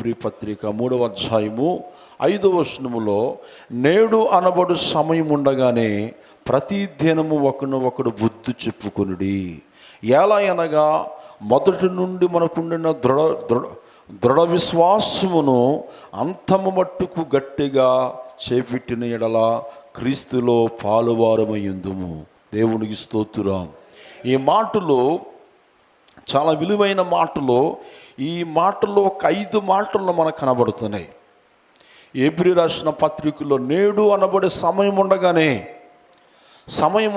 Hebrew పత్రిక 3వ అధ్యాయము 5వ వచనములో, నేడు అనబడు సమయం ఉండగానే ప్రతి దినము ఒకడు బుద్ధి చెప్పుకొనుడి. ఎలా అనగా మొదటి నుండి మనకుండిన దృఢ విశ్వాసమును అంతము మట్టుకు గట్టిగా చేపెట్టిన ఎడల క్రీస్తులో పాలువారమయ్యుందుము. దేవునికి స్తోత్రం. ఈ మాటలు చాలా విలువైన మాటలు. ఈ మాటల్లో ఒక 5 మాటలు మనకు కనబడుతున్నాయి. హెబ్రీ రాసిన పత్రికలో నేడు అనబడే సమయం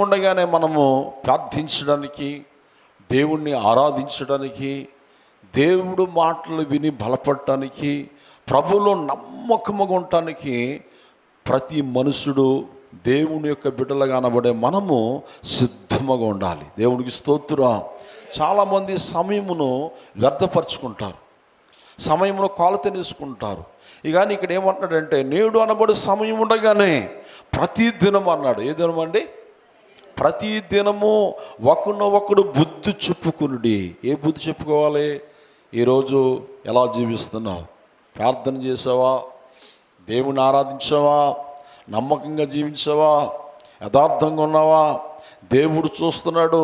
ఉండగానే మనము ప్రార్థించడానికి, దేవుణ్ణి ఆరాధించడానికి, దేవుడు మాటలు విని బలపడటానికి, ప్రభువులో నమ్మకముగా ఉండటానికి ప్రతి మనుషుడు దేవుని యొక్క బిడ్డలుగా అనబడే మనము సిద్ధముగా ఉండాలి. దేవునికి స్తోత్రం. చాలామంది సమయమును వ్యర్థపరుచుకుంటారు, సమయమును కొలత తీసుకుంటారు. కానీ ఇక్కడ ఏమంటున్నాడంటే నేడు అనబడి సమయం ఉండగానే ప్రతి దినం అన్నాడు. ఏ దినం అండి? ప్రతి దినము ఒకడు బుద్ధి చెప్పుకునుడి. ఏ బుద్ధి చెప్పుకోవాలి? ఈరోజు ఎలా జీవిస్తున్నావు? ప్రార్థన చేసావా? దేవుని ఆరాధించావా? నమ్మకంగా జీవించావా? యథార్థంగా ఉన్నావా? దేవుడు చూస్తున్నాడు.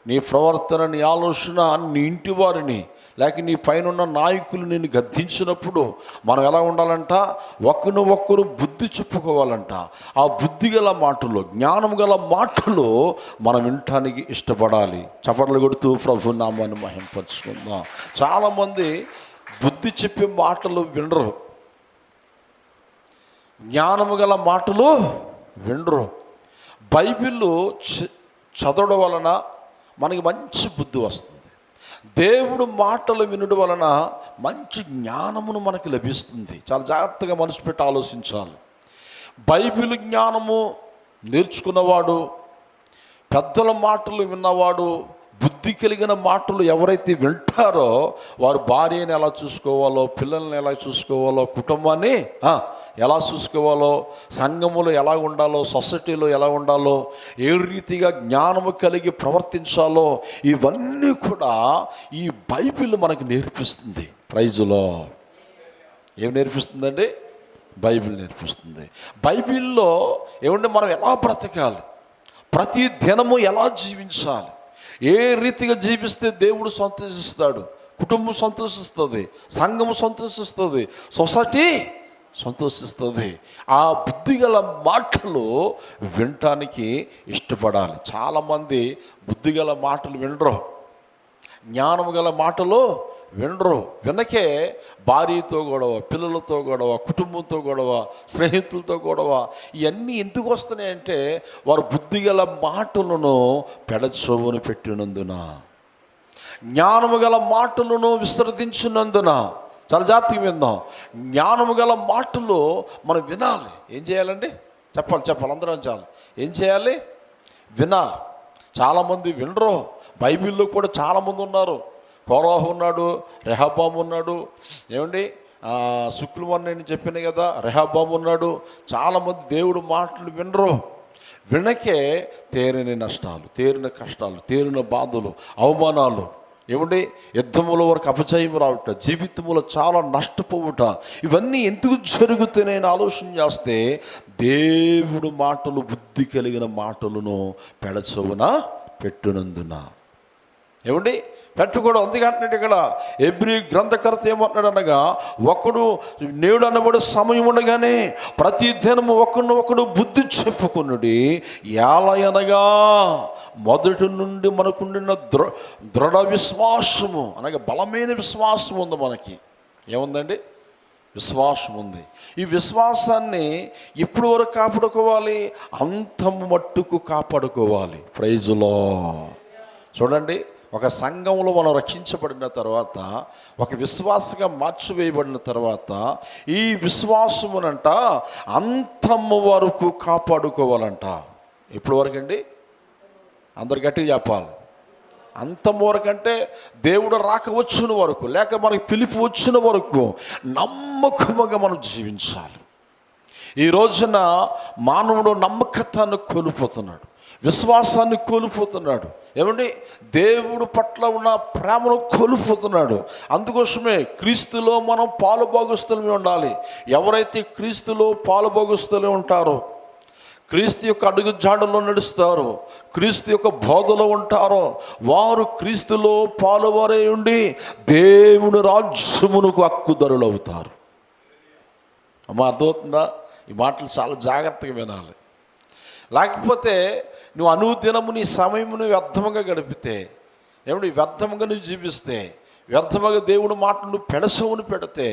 నీ ప్రవర్తన, నీ ఆలోచన, నీ ఇంటి వారిని లేక నీ పైన నాయకులు నిన్ను గద్దించినప్పుడు మనం ఎలా ఉండాలంట? ఒకరు బుద్ధి చెప్పుకోవాలంట. ఆ బుద్ధి గల మాటలు, జ్ఞానం గల మాటలు మనం వినటానికి ఇష్టపడాలి. చప్పట్లు కొడుతూ ప్రభు నామాన్ని మహింపరచుకుందాం. చాలామంది బుద్ధి చెప్పే మాటలు వినరు, జ్ఞానము గల మాటలు వినరు. బైబిల్ చదవడం వలన మనకి మంచి బుద్ధి వస్తుంది. దేవుడు మాటలు వినడం వలన మంచి జ్ఞానమును మనకి లభిస్తుంది. చాలా జాగ్రత్తగా మనసు పెట్టి ఆలోచించాలి. బైబిల్ జ్ఞానము నేర్చుకున్నవాడు, పెద్దల మాటలు విన్నవాడు, బుద్ధి కలిగిన మాటలు ఎవరైతే వింటారో వారు భార్యని ఎలా చూసుకోవాలో, పిల్లల్ని ఎలా చూసుకోవాలో, కుటుంబాన్ని ఎలా చూసుకోవాలో, సంఘములో ఎలా ఉండాలో, సొసైటీలో ఎలా ఉండాలో, ఏ రీతిగా జ్ఞానము కలిగి ప్రవర్తించాలో, ఇవన్నీ కూడా ఈ బైబిల్ మనకు నేర్పిస్తుంది. ప్రైజులో ఏం నేర్పిస్తుందండి? బైబిల్ నేర్పిస్తుంది. బైబిల్లో ఏమంటే మనం ఎలా బ్రతకాలి, ప్రతి దినము ఎలా జీవించాలి, ఏ రీతిగా జీవిస్తే దేవుడు సంతోషిస్తాడు, కుటుంబం సంతోషిస్తుంది, సంఘము సంతోషిస్తుంది, సొసైటీ సంతోషిస్తుంది. ఆ బుద్ధిగల మాటలు వినటానికి ఇష్టపడాలి. చాలామంది బుద్ధిగల మాటలు వినరు, జ్ఞానము గల మాటలు వినరు. వినకే భార్యతో గొడవ, పిల్లలతో గొడవ, కుటుంబంతో గొడవ, స్నేహితులతో గొడవ. ఇవన్నీ ఎందుకు వస్తున్నాయంటే వారు బుద్ధిగల మాటలను పెడచెవును పెట్టినందున, జ్ఞానము గల మాటలను విసర్జించినందున. చాలా జాగ్రత్తగా విందాం. జ్ఞానము గల మాటలు మనం వినాలి. ఏం చేయాలండి? చెప్పాలి అందరం. ఏం చేయాలి? వినాలి. చాలామంది వినరు. బైబిల్లో కూడా చాలామంది ఉన్నారు. కోరాహు ఉన్నాడు, రెహబాము ఉన్నాడు. ఏమండి, శుక్రవారం నేను చెప్పాను కదా, రెహబాము ఉన్నాడు. చాలామంది దేవుడు మాటలు వినరు. వినకే తీరని నష్టాలు, తీరిన కష్టాలు, తీరిన బాధలు, అవమానాలు, ఏమండి యుద్ధముల వరకు అపజయం రావట, జీవితంలో చాలా నష్టపోవుట, ఇవన్నీ ఎందుకు జరుగుతున్నాయని ఆలోచన చేస్తే దేవుడు మాటలు, బుద్ధి కలిగిన మాటలను పెడచెవున పెట్టునందున. ఏమండి పెట్టుకోవడం. అందుకంటే ఇక్కడ హెబ్రీ గ్రంథకర్త ఏమంటున్నాడు అనగా, నేడు అనబడే సమయం ఉండగానే ప్రతి దినము ఒకడు బుద్ధి చెప్పుకునుడి. ఎలా అనగా మొదటి నుండి మనకుండిన దృఢ విశ్వాసము, అనగా బలమైన విశ్వాసం ఉంది. మనకి ఏముందండి? విశ్వాసం ఉంది. ఈ విశ్వాసాన్ని ఎప్పుడు వరకు కాపాడుకోవాలి? అంతము మట్టుకు కాపాడుకోవాలి. ప్రైజులో చూడండి, ఒక సంఘంలో మనం రక్షించబడిన తర్వాత, ఒక విశ్వాసగా మార్చివేయబడిన తర్వాత ఈ విశ్వాసమునంట అంతము వరకు కాపాడుకోవాలంట. ఎప్పుడు వరకు అండి? అందరు గట్టిగా చెప్పాలి. అంతము వరకు అంటే దేవుడు రాక వచ్చిన వరకు, లేక మనకి పిలుపు వచ్చిన వరకు నమ్మకముగా మనం జీవించాలి. ఈ రోజున మానవుడు నమ్మకత్వాన్ని కోల్పోతున్నాడు. విశ్వాసాన్ని కోల్పోతున్నాడు. ఏమండి, దేవుడు పట్ల ఉన్న ప్రేమను కోల్పోతున్నాడు. అందుకోసమే క్రీస్తులో మనం పాలుభాగస్తులమే ఉండాలి. ఎవరైతే క్రీస్తులో పాలుభాగస్తులే ఉంటారో, క్రీస్తు యొక్క అడుగు జాడల్లో నడుస్తారో, క్రీస్తు యొక్క బోధలో ఉంటారో, వారు క్రీస్తులో పాలువారై ఉండి దేవుని రాజ్యమునకు హక్కుదారులు అవుతారు. అమ్మ, అర్థమవుతుందా? ఈ మాటలు చాలా జాగ్రత్తగా వినాలి. లేకపోతే నువ్వు అనుదినము నీ సమయమును వ్యర్థముగా గడిపితే, ఏమిటి వ్యర్థముగా నువ్వు జీవిస్తే, వ్యర్థముగా దేవుడు మాటను నువ్వు పెడసవును పెడితే,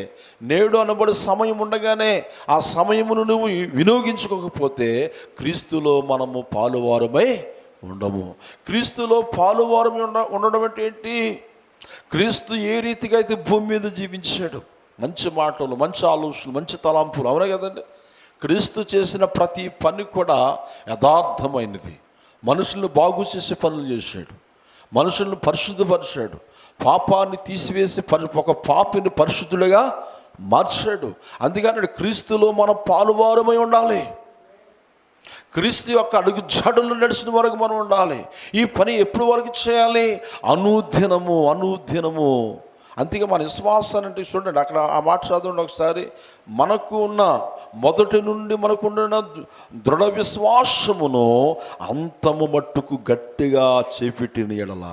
నేడు అనబడి సమయం ఉండగానే ఆ సమయమును నువ్వు వినియోగించుకోకపోతే క్రీస్తులో మనము పాలువారమై ఉండము. క్రీస్తులో పాలువారమై ఉండడం అంటే ఏంటి? క్రీస్తు ఏ రీతిగా అయితే భూమి మీద జీవించాడు, మంచి మాటలు, మంచి ఆలోచనలు, మంచి తలాంపులు, అవునా కదండి? క్రీస్తు చేసిన ప్రతి పని కూడా యథార్థమైనది. మనుషులను బాగు చేసే పనులు చేశాడు, మనుషులను పరిశుద్ధపరిచాడు, పాపాన్ని తీసివేసి ఒక పాపిని పరిశుద్ధులుగా మార్చాడు. అందుకని క్రీస్తులో మనం పాలువారమై ఉండాలి. క్రీస్తు యొక్క అడుగు జాడల్లో నడిచిన వరకు మనం ఉండాలి. ఈ పని ఎప్పటి వరకు చేయాలి? అనుదినము. అందుకే మన విశ్వాసాన్ని అంటే చూడండి, అక్కడ ఆ మాట చదవండి ఒకసారి. మనకు ఉన్న మొదటి నుండి మనకున్న దృఢ విశ్వాసమును అంతము మట్టుకు గట్టిగా చేపెట్టిన ఎడల,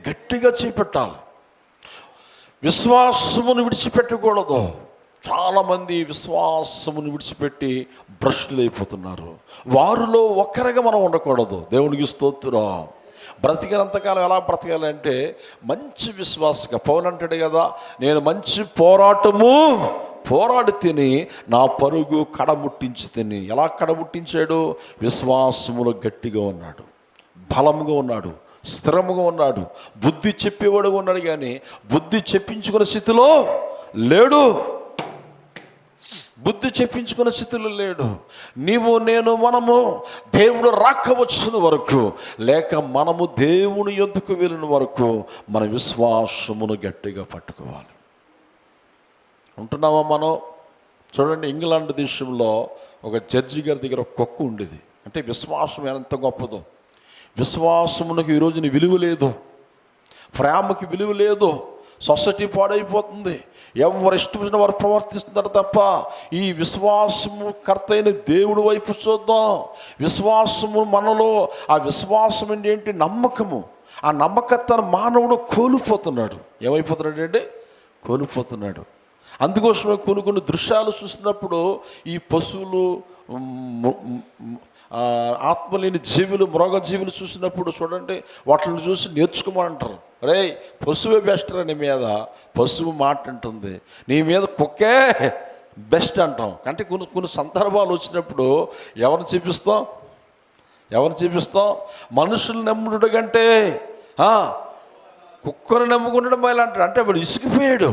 గట్టిగా చేపెట్టాలి. విశ్వాసమును విడిచిపెట్టకూడదు. చాలామంది విశ్వాసమును విడిచిపెట్టి భ్రష్టులైపోతున్నారు. వారిలో ఒక్కరిగా మనం ఉండకూడదు. దేవునికి స్తోత్రం. బ్రతికినంతకాలం ఎలా బ్రతకాలంటే మంచి విశ్వాసగా. పౌలు అంటాడు కదా, నేను మంచి పోరాడి తిని నా పరుగు కడముట్టించి తిని. ఎలా కడముట్టించాడు? విశ్వాసములో గట్టిగా ఉన్నాడు, బలంగా ఉన్నాడు, స్థిరముగా ఉన్నాడు, బుద్ధి చెప్పేవాడుగా ఉన్నాడు. కానీ బుద్ధి చెప్పించుకునే స్థితిలో లేడు. బుద్ధి చెప్పించుకునే స్థితిలో లేడు. నీవు, నేను, మనము దేవుడు రాకవచ్చిన వరకు, లేక మనము దేవుని యొద్దకు వెళ్ళిన వరకు మన విశ్వాసమును గట్టిగా పట్టుకోవాలి. ఉంటున్నామా మనం? చూడండి, ఇంగ్లాండ్ దేశంలో ఒక జడ్జి గారి దగ్గర ఒక కుక్క ఉండేది. అంటే విశ్వాసం ఎంత గొప్పదో. విశ్వాసమునకు ఈరోజు నీ విలువ లేదు, ప్రేమకి విలువ లేదు. సొసైటీ పాడైపోతుంది. ఎవరు ఇష్టమైన వారు ప్రవర్తిస్తున్నారు తప్ప ఈ విశ్వాసము కర్త అయిన దేవుడి వైపు చూద్దాం. విశ్వాసము మనలో, ఆ విశ్వాసం ఏంటి? నమ్మకము. ఆ నమ్మకత్వాన్ని మానవుడు కోల్పోతున్నాడు. ఏమైపోతున్నాడు అంటే కోల్పోతున్నాడు. అందుకోసమే కొన్ని దృశ్యాలు చూసినప్పుడు ఈ పశువులు, ఆత్మలేని జీవులు, మృగ జీవులు చూసినప్పుడు చూడండి, వాటిని చూసి నేర్చుకోమంటారు. రే, పశువే బెస్ట్ రా నీ మీద. పశువు మాట అంటుంది, నీ మీద కుక్కే బెస్ట్ అంటాం. అంటే కొన్ని సందర్భాలు వచ్చినప్పుడు ఎవరిని చూపిస్తాం? మనుషులు నమ్ముడు కంటే కుక్కను నమ్ముకుండడం బయలు అంటాడు. అంటే వాడు ఇసిగిపోయాడు.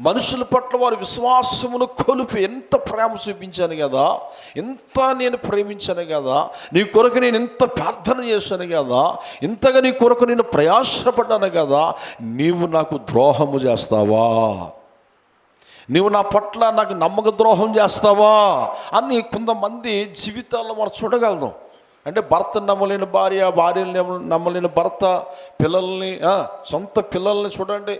మనుషుల పట్ల వారి విశ్వాసమును కోల్పోయి, ఎంత ప్రేమ చూపించాను కదా, ఎంత నేను ప్రేమించాను కదా, నీ కొరకు నేను ఎంత ప్రార్థన చేశాను కదా, ఇంతగా నీ కొరకు నేను ప్రయాసపడ్డాను కదా, నీవు నాకు ద్రోహము చేస్తావా? నీవు నా పట్ల నాకు నమ్మక ద్రోహం చేస్తావా అని కొంతమంది జీవితాల్లో మనం చూడగలుగుతాం. అంటే భర్త నమ్మలేని భార్య, భార్యని నమ్మలేని భర్త, పిల్లల్ని, సొంత పిల్లల్ని చూడండి,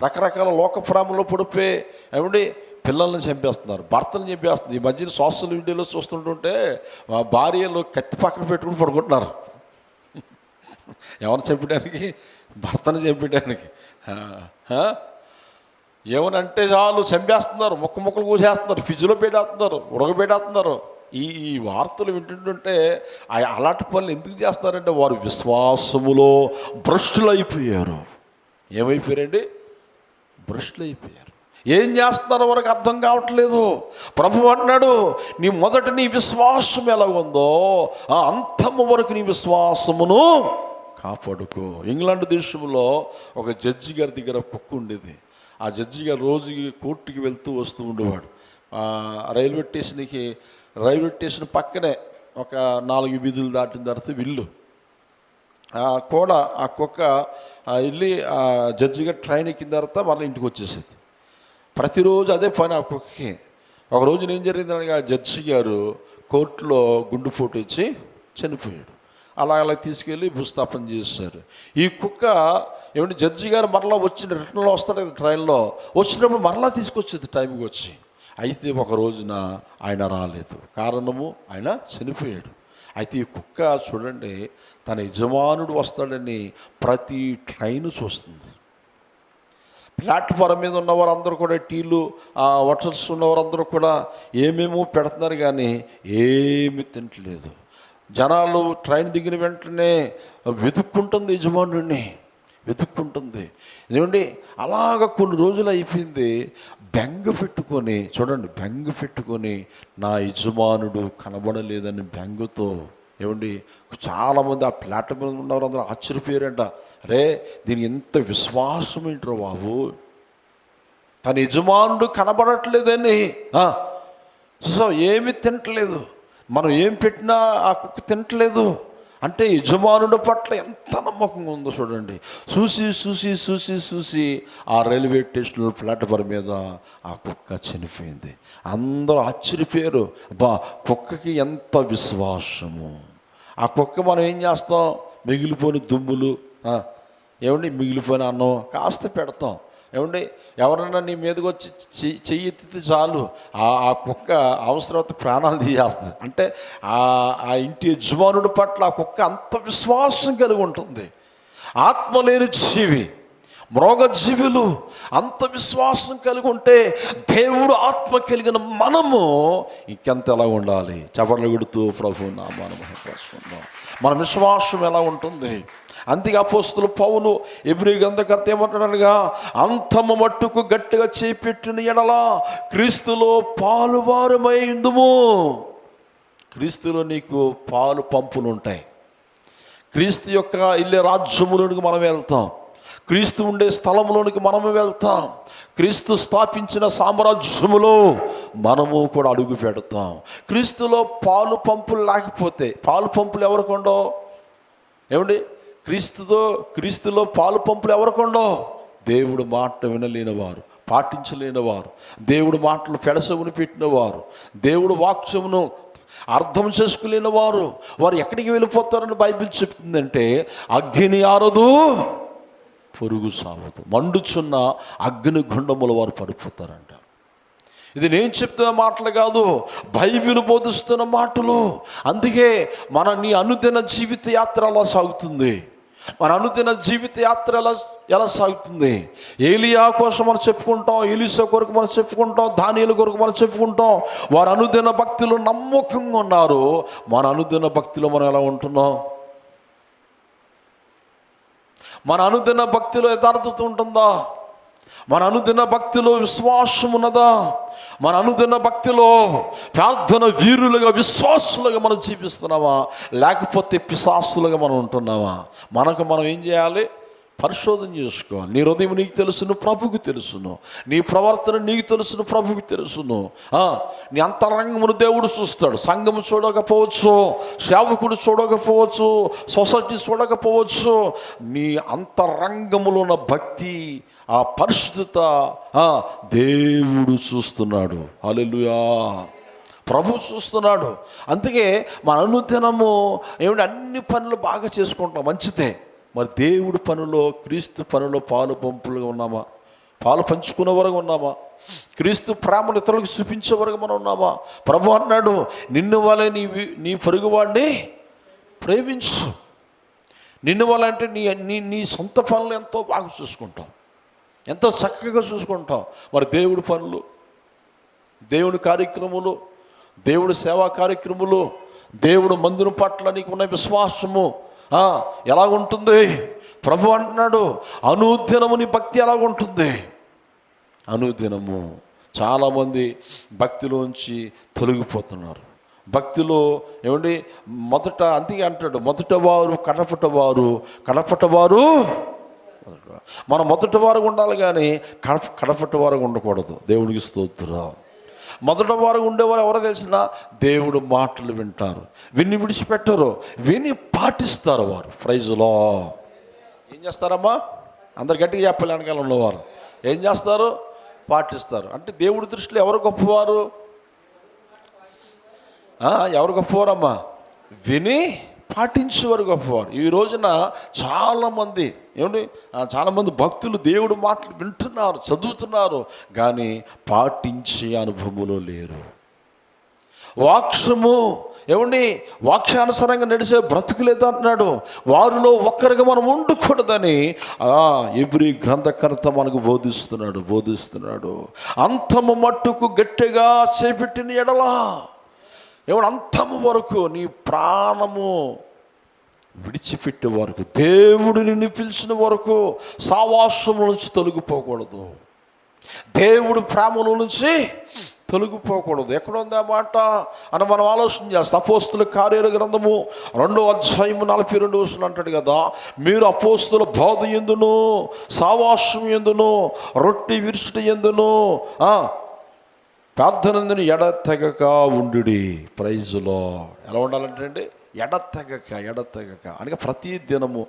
రకరకాల లోక ప్రేమలో పడిపోయి ఏమండి పిల్లల్ని చంపేస్తున్నారు, భర్తను చంపేస్తున్నారు. ఈ మధ్యన సోషల్ మీడియాలో చూస్తుంటుంటే భార్యలు కత్తి పక్కన పెట్టుకుని పడుకుంటున్నారు. ఎవరిని చంపడానికి? భర్తను చంపడానికి. ఏమనంటే చాలు చంపేస్తున్నారు, ముక్కలు కూసేస్తున్నారు, ఫ్రిడ్జ్లో పెట్టేస్తున్నారు, ఉడకబెట్టేస్తున్నారు. ఈ వార్తలు వింటుంటుంటే అలాంటి పనులు ఎందుకు చేస్తారంటే వారు విశ్వాసములో భ్రష్టులైపోయారు. ఏమైపోయారండి? భ్రష్టులైపోయారు. ఏం చేస్తున్నారో వరకు అర్థం కావట్లేదు. ప్రభువు అన్నాడు, నీ విశ్వాసం ఎలా ఉందో అంతము వరకు నీ విశ్వాసమును కాపాడుకో. ఇంగ్లాండ్ దేశంలో ఒక జడ్జి గారి దగ్గర కుక్క ఉండేది. ఆ జడ్జి గారు రోజు కోర్టుకి వస్తూ ఉండేవాడు. రైల్వే స్టేషన్ పక్కనే ఒక 4 వీధులు దాటిన తర్వాత ఇల్లు. కూడా ఆ కుక్క వెళ్ళి ఆ జడ్జి గారు ట్రైన్ ఎక్కిన తర్వాత మళ్ళీ ఇంటికి వచ్చేసేది. ప్రతిరోజు అదే పని ఆ కుక్కకి. ఒకరోజు ఏం జరిగిందని ఆ జడ్జి గారు కోర్టులో గుండెపోటు ఇచ్చి చనిపోయాడు. అలా తీసుకెళ్ళి భూస్థాపన చేశారు. ఈ కుక్క ఏమంటే జడ్జి గారు మరలా వచ్చిన రిటర్న్లో వస్తాడు కదా ట్రైన్లో, వచ్చినప్పుడు మరలా తీసుకొచ్చేది టైంకి వచ్చి. అయితే ఒక రోజున ఆయన రాలేదు, కారణము ఆయన చనిపోయాడు. అయితే ఈ కుక్క చూడండి, తన యజమానుడు వస్తాడని ప్రతి ట్రైను చూస్తుంది. ప్లాట్ఫారం మీద ఉన్నవారందరూ కూడా టీలు హోటల్స్ ఉన్నవారందరూ కూడా ఏమేమో పెడుతున్నారు కానీ ఏమి తింటలేదు. జనాలు ట్రైన్ దిగిన వెంటనే వెతుక్కుంటుంది, యజమానుడిని వెతుక్కుంటుంది. ఏమండి అలాగ కొన్ని రోజులు అయిపోయింది. బెంగ పెట్టుకొని చూడండి, బెంగ పెట్టుకొని నా యజమానుడు కనబడలేదని బెంగతో ఏమండి చాలామంది ఆ ప్లాట్ఫామ్ మీద ఉన్నవారు అందరూ ఆశ్చర్యపోయారంట. అరే దీని ఎంత విశ్వాసం ఏంట్రో బాబు, తన యజమానుడు కనబడట్లేదని. సో ఏమి తింటలేదు, మనం ఏం పెట్టినా ఆ కుక్క తింటలేదు అంటే యజమానుడి పట్ల ఎంత నమ్మకంగా ఉందో చూడండి. చూసి ఆ రైల్వే స్టేషన్ ప్లాట్ఫామ్ మీద ఆ కుక్క చనిపోయింది. అందరూ ఆశ్చర్యపోయారు, బా కుక్కకి ఎంత విశ్వాసము. ఆ కుక్క మనం ఏం చేస్తాం, మిగిలిపోయిన దుమ్ములు ఏమండి మిగిలిపోయిన అన్నం కాస్త పెడతాం. ఏమండి ఎవరన్నా నీ మీదకి వచ్చి చెయ్యి ఎత్తితే చాలు ఆ కుక్క అవసరమైతే ప్రాణాలు తీసేస్తుంది. అంటే ఆ ఇంటి యజమానుడి పట్ల ఆ కుక్క అంత విశ్వాసం కలిగి ఉంటుంది. ఆత్మ లేని జీవి, మృగజీవులు అంత విశ్వాసం కలిగి ఉంటే దేవుడు ఆత్మ కలిగిన మనము ఇంకెంత ఎలా ఉండాలి? చపర్లు కొడుతూ ప్రభు నామాన్ని మహిమపరుచుకుందాం. మన విశ్వాసం ఎలా ఉంటుంది? అందుకే అపోస్తలుడు పౌలు హెబ్రీ గ్రంథకర్త ఏమంటున్నాడుగా, అంతము మట్టుకు గట్టిగా చేపెట్టిన ఎడల క్రీస్తులో పాలువారమై ఉందుము. క్రీస్తులో నీకు పాలు పంపులు ఉంటాయి. క్రీస్తు యొక్క ఇల్లే రాజ్యములోనికి మనం వెళ్తాం, క్రీస్తు ఉండే స్థలంలోనికి మనము వెళ్తాం, క్రీస్తు స్థాపించిన సామ్రాజ్యములో మనము కూడా అడుగు పెడతాం. క్రీస్తులో పాలు పంపులు లేకపోతే, పాలు పంపులు ఎవరికి ఉండవు? ఏమండి క్రీస్తులో పాలు పంపులు ఎవరికి ఉండవు? దేవుడు మాట వినలేనివారు, పాటించలేనివారు, దేవుడు మాటలు పెడసవుని పెట్టినవారు, దేవుడు వాక్యమును అర్థం చేసుకోలేని వారు ఎక్కడికి వెళ్ళిపోతారని బైబిల్ చెప్తుందంటే, అగ్ని ఆరదు పొరుగు సావదు, మండుచున్న అగ్ని గుండముల వారు పడిపోతారంట. ఇది నేను చెప్తున్న మాటలు కాదు, బైబిల్ బోధిస్తున్న మాటలు. అందుకే నీ అనుదిన జీవిత యాత్ర ఎలా సాగుతుంది? మన అనుదిన జీవిత యాత్ర ఎలా సాగుతుంది? ఏలియా కోసం మనం చెప్పుకుంటాం, ఎలీషా కొరకు మనం చెప్పుకుంటాం, దానియేలు కొరకు మనం చెప్పుకుంటాం. వారు అనుదిన భక్తిలో నమ్మకంగా ఉన్నారు. మన అనుదిన భక్తిలో మనం ఎలా ఉంటున్నాం? మన అనుదిన భక్తిలో యథార్థత ఉంటుందా? మన అనుదిన భక్తిలో విశ్వాసం ఉన్నదా? మన అనుదిన భక్తిలో ప్రార్థన వీరులుగా, విశ్వాసులుగా మనం జీవిస్తున్నామా, లేకపోతే పిశాసులుగా మనం ఉంటున్నామా? మనం ఏం చేయాలి? పరిశోధన చేసుకోవాలి. నీ హృదయం నీకు తెలుసును, ప్రభువుకి తెలుసును. నీ ప్రవర్తన నీకు తెలుసును, ప్రభువుకి తెలుసును. నీ అంతరంగమును దేవుడు చూస్తాడు. సంఘము చూడకపోవచ్చు, సేవకుడు చూడకపోవచ్చు, సొసైటీ చూడకపోవచ్చు. నీ అంతరంగములో ఉన్న భక్తి, ఆ పరిశుద్ధత దేవుడు చూస్తున్నాడు. హల్లెలూయా, ప్రభు చూస్తున్నాడు. అందుకే మన అనుదినము ఏమిటి అన్ని పనులు బాగా చేసుకుంటాం, మంచిదే. మరి దేవుడి పనులో, క్రీస్తు పనులో పాలు పంపులుగా ఉన్నామా? పాలు పంచుకునే వరకు ఉన్నామా? క్రీస్తు ప్రేమను ఇతరులకు చూపించే వరకు మనం ఉన్నామా? ప్రభు అన్నాడు, నిన్ను వలె నీ పొరుగువాడిని ప్రేమించు. నిన్ను వల్ల అంటే నీ సొంత పనులు ఎంతో బాగా చూసుకుంటాం, ఎంతో చక్కగా చూసుకుంటాం. మరి దేవుడి పనులు, దేవుడి కార్యక్రమాలు, దేవుడి సేవా కార్యక్రమాలు, దేవుడు మందిరం పట్ల నీకు ఉన్న విశ్వాసము ఎలాగుంటుంది? ప్రభు అంటున్నాడు, అనుదినము నీ భక్తి ఎలాగుంటుంది? అనుదినము చాలామంది భక్తిలోంచి తొలగిపోతున్నారు. భక్తిలో ఏమండి అందుకే అంటాడు, మొదటవారు కడపటవారు. మనం మొదటివారు ఉండాలి కానీ కడపటివారు ఉండకూడదు. దేవుడికి స్తోత్రం. మొదట వారు ఉండేవారు ఎవరో తెలిసిన, దేవుడు మాటలు వింటారు, విని విడిచిపెట్టరు, విని పాటిస్తారు. వారు ప్రైజ్లో ఏం చేస్తారమ్మా? అందరు గట్టిగా చెప్పాలి. వెనకాల ఉన్నవారు ఏం చేస్తారు? పాటిస్తారు. అంటే దేవుడి దృష్టిలో ఎవరు గొప్పవారు? ఎవరు గొప్పవారమ్మా? విని పాటించేవారు గొప్పవారు. ఈ రోజున చాలామంది చాలామంది భక్తులు దేవుడు మాటలు వింటున్నారు, చదువుతున్నారు, కానీ పాటించే అనుభవంలో లేరు. వాక్యము వాక్యానుసారంగా నడిచే బ్రతుకులేదు అంటున్నాడు. వారిలో ఒక్కరిగా మనం ఉండకూడదని ఎబ్రీ గ్రంథకర్త మనకు బోధిస్తున్నాడు. అంతము మట్టుకు గట్టిగా చేపెట్టిన ఎడలా అంతము వరకు నీ ప్రాణము విడిచిపెట్టే వరకు, దేవుడు నిన్ను పిలిచిన వరకు సావాసము నుంచి తొలగిపోకూడదు, దేవుడు ప్రేమలో నుంచి తొలగిపోకూడదు. ఎక్కడుంది ఆ మాట అని మనం ఆలోచన చేస్తాం. అపోస్తుల కార్యాల గ్రంథము 2:42 అంటాడు కదా, మీరు అపోస్తుల బోధ యందును సావాసం యందును రొట్టె విరుచుట యందును ప్రార్థనందును ఎడతెగక ఉండుడి. ప్రైజులో ఎలా ఉండాలంటే అండి, ఎడతెగక అనగా ప్రతి దినము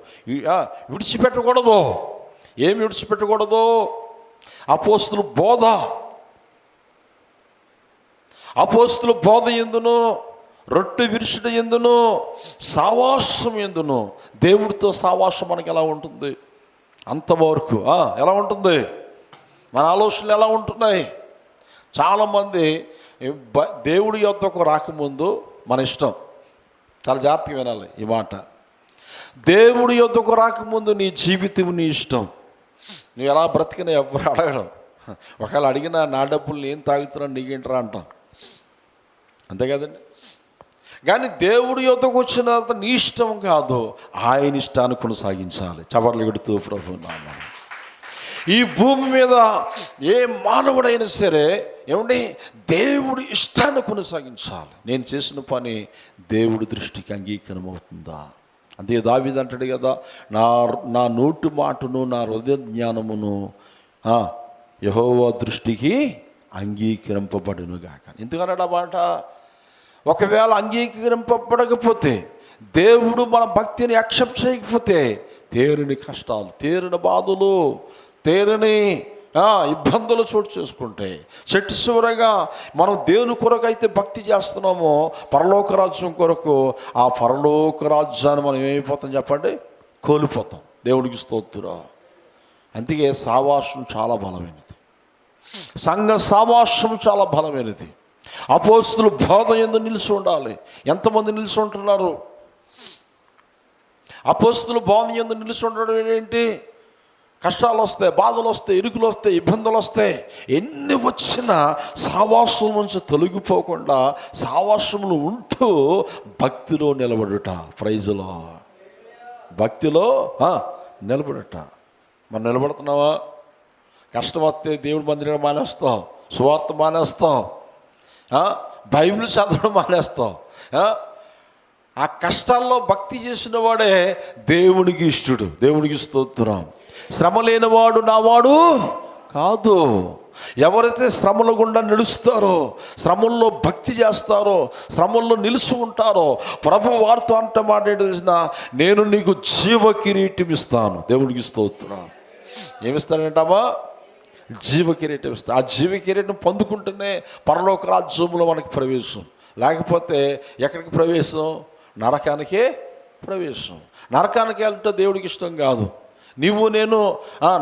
విడిచిపెట్టకూడదు. ఏమి విడిచిపెట్టకూడదు? అపోస్తుల బోధ యందును రొట్టె విరుచుట యందును సావాసం యందును. దేవుడితో సావాసం మనకి ఎలా ఉంటుంది? అంతవరకు ఎలా ఉంటుంది? మన ఆలోచనలు ఎలా ఉంటున్నాయి? చాలామంది దేవుడి యొద్దకు రాకముందు మన ఇష్టం. చాలా జాగ్రత్తగా వినాలి ఈ మాట. దేవుడి యొద్దకు రాకముందు నీ జీవితం నీ ఇష్టం. నువ్వు ఎలా బ్రతికినా ఎవరు అడగడం. ఒకవేళ అడిగినా నా డబ్బులు నేను తాగుతున్నాను నీకేంటరా అంటాం, అంతే కదండి. కానీ దేవుడి యొద్దకు వచ్చిన తర్వాత నీ ఇష్టం కాదు, ఆయన ఇష్టాన్ని కొనసాగించాలి. చవర్లు కొడుతూ ప్రభు నామమున. ఈ భూమి మీద ఏ మానవుడైనా సరే దేవుడి ఇష్టాన్ని కొనసాగించాలి. నేను చేసిన పని దేవుడి దృష్టికి అంగీకారం అవుతుందా? అంతే దావీదు అంటాడు కదా, నా నోటి మాటను నా హృదయ జ్ఞానమును యెహోవా దృష్టికి అంగీకరింపబడును గాక. ఎందుకన్నాడు ఆ మాట? ఒకవేళ అంగీకరింపబడకపోతే, దేవుడు మన భక్తిని యాక్సెప్ట్ చేయకపోతే, తీరని కష్టాలు, తీరని బాధలు, తీరని ఇబ్బందులు చోటు చేసుకుంటే, చివరగా మనం దేవుని కొరకు అయితే భక్తి చేస్తున్నామో పరలోక రాజ్యం కొరకు, ఆ పరలోక రాజ్యాన్ని మనం ఏమైపోతాం చెప్పండి? కోల్పోతాం. దేవుడికి స్తోత్రం. అందుకే సావాసం చాలా బలమైనది, సంఘ సావాసం చాలా బలమైనది. అపోస్తుల బోధ యందు నిలిచి ఉండాలి. ఎంతమంది నిలిచి ఉంటున్నారు? అపోస్తుల బోధ యందు నిలిచి ఉండడం ఏంటి? కష్టాలు వస్తాయి, బాధలు వస్తాయి, ఇరుకులు వస్తాయి, ఇబ్బందులు వస్తాయి. ఎన్ని వచ్చినా సావాసం నుంచి తొలగిపోకుండా సావాసములు ఉంటూ భక్తిలో నిలబడుట. ప్రైజులో భక్తిలో నిలబడుట. మనం నిలబడుతున్నావా? కష్టం వస్తే దేవుడి మందిరం మానేస్తాం, సువార్త మానేస్తాం, బైబిల్ చదవడం మానేస్తాం. ఆ కష్టాల్లో భక్తి చేసిన వాడే దేవునికి ఇష్టడు. దేవునికి స్తోత్రం. శ్రమ లేనివాడు నావాడు కాదు. ఎవరైతే శ్రమల గుండా నిలుస్తారో, శ్రమల్లో భక్తి చేస్తారో, శ్రమల్లో నిలిచి ఉంటారో, ప్రభు వారితో అంట మాట తెలిసిన, నేను నీకు జీవ కిరీటం ఇస్తాను. దేవుడికి స్తోత్రం. ఏమిస్తానంటామా? జీవ కిరీటం ఇస్తా. ఆ జీవ కిరీటం పొందుకుంటేనే పరలోక రాజ్యంలో మనకి ప్రవేశం. లేకపోతే ఎక్కడికి ప్రవేశం? నరకానికే ప్రవేశం. నరకానికి వెళ్ళటం దేవుడికి ఇష్టం కాదు. నీవు నేను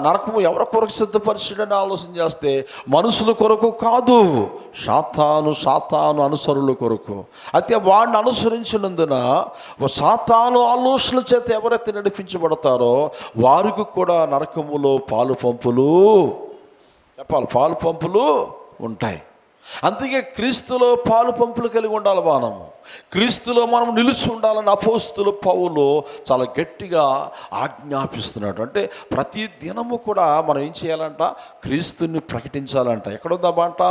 నరకము ఎవరి కొరకు సిద్ధపరిచాడని ఆలోచన చేస్తే మనుషుల కొరకు కాదు, సాతాను అనుసరుల కొరకు. అయితే వాడిని అనుసరించినందున సాతాను ఆలోచనల చేత ఎవరైతే నడిపించబడతారో వారికి కూడా నరకములో పాలు పంపులు ఉంటాయి. అందుకే క్రీస్తులో పాలు పంపులు కలిగి ఉండాలి. క్రీస్తులో మనం నిలిచి ఉండాలని అపోస్తుల పౌలు చాలా గట్టిగా ఆజ్ఞాపిస్తున్నాడు. అంటే ప్రతి దినము కూడా మనం ఏం చేయాలంట? క్రీస్తుని ప్రకటించాలంట. ఎక్కడుందామంట?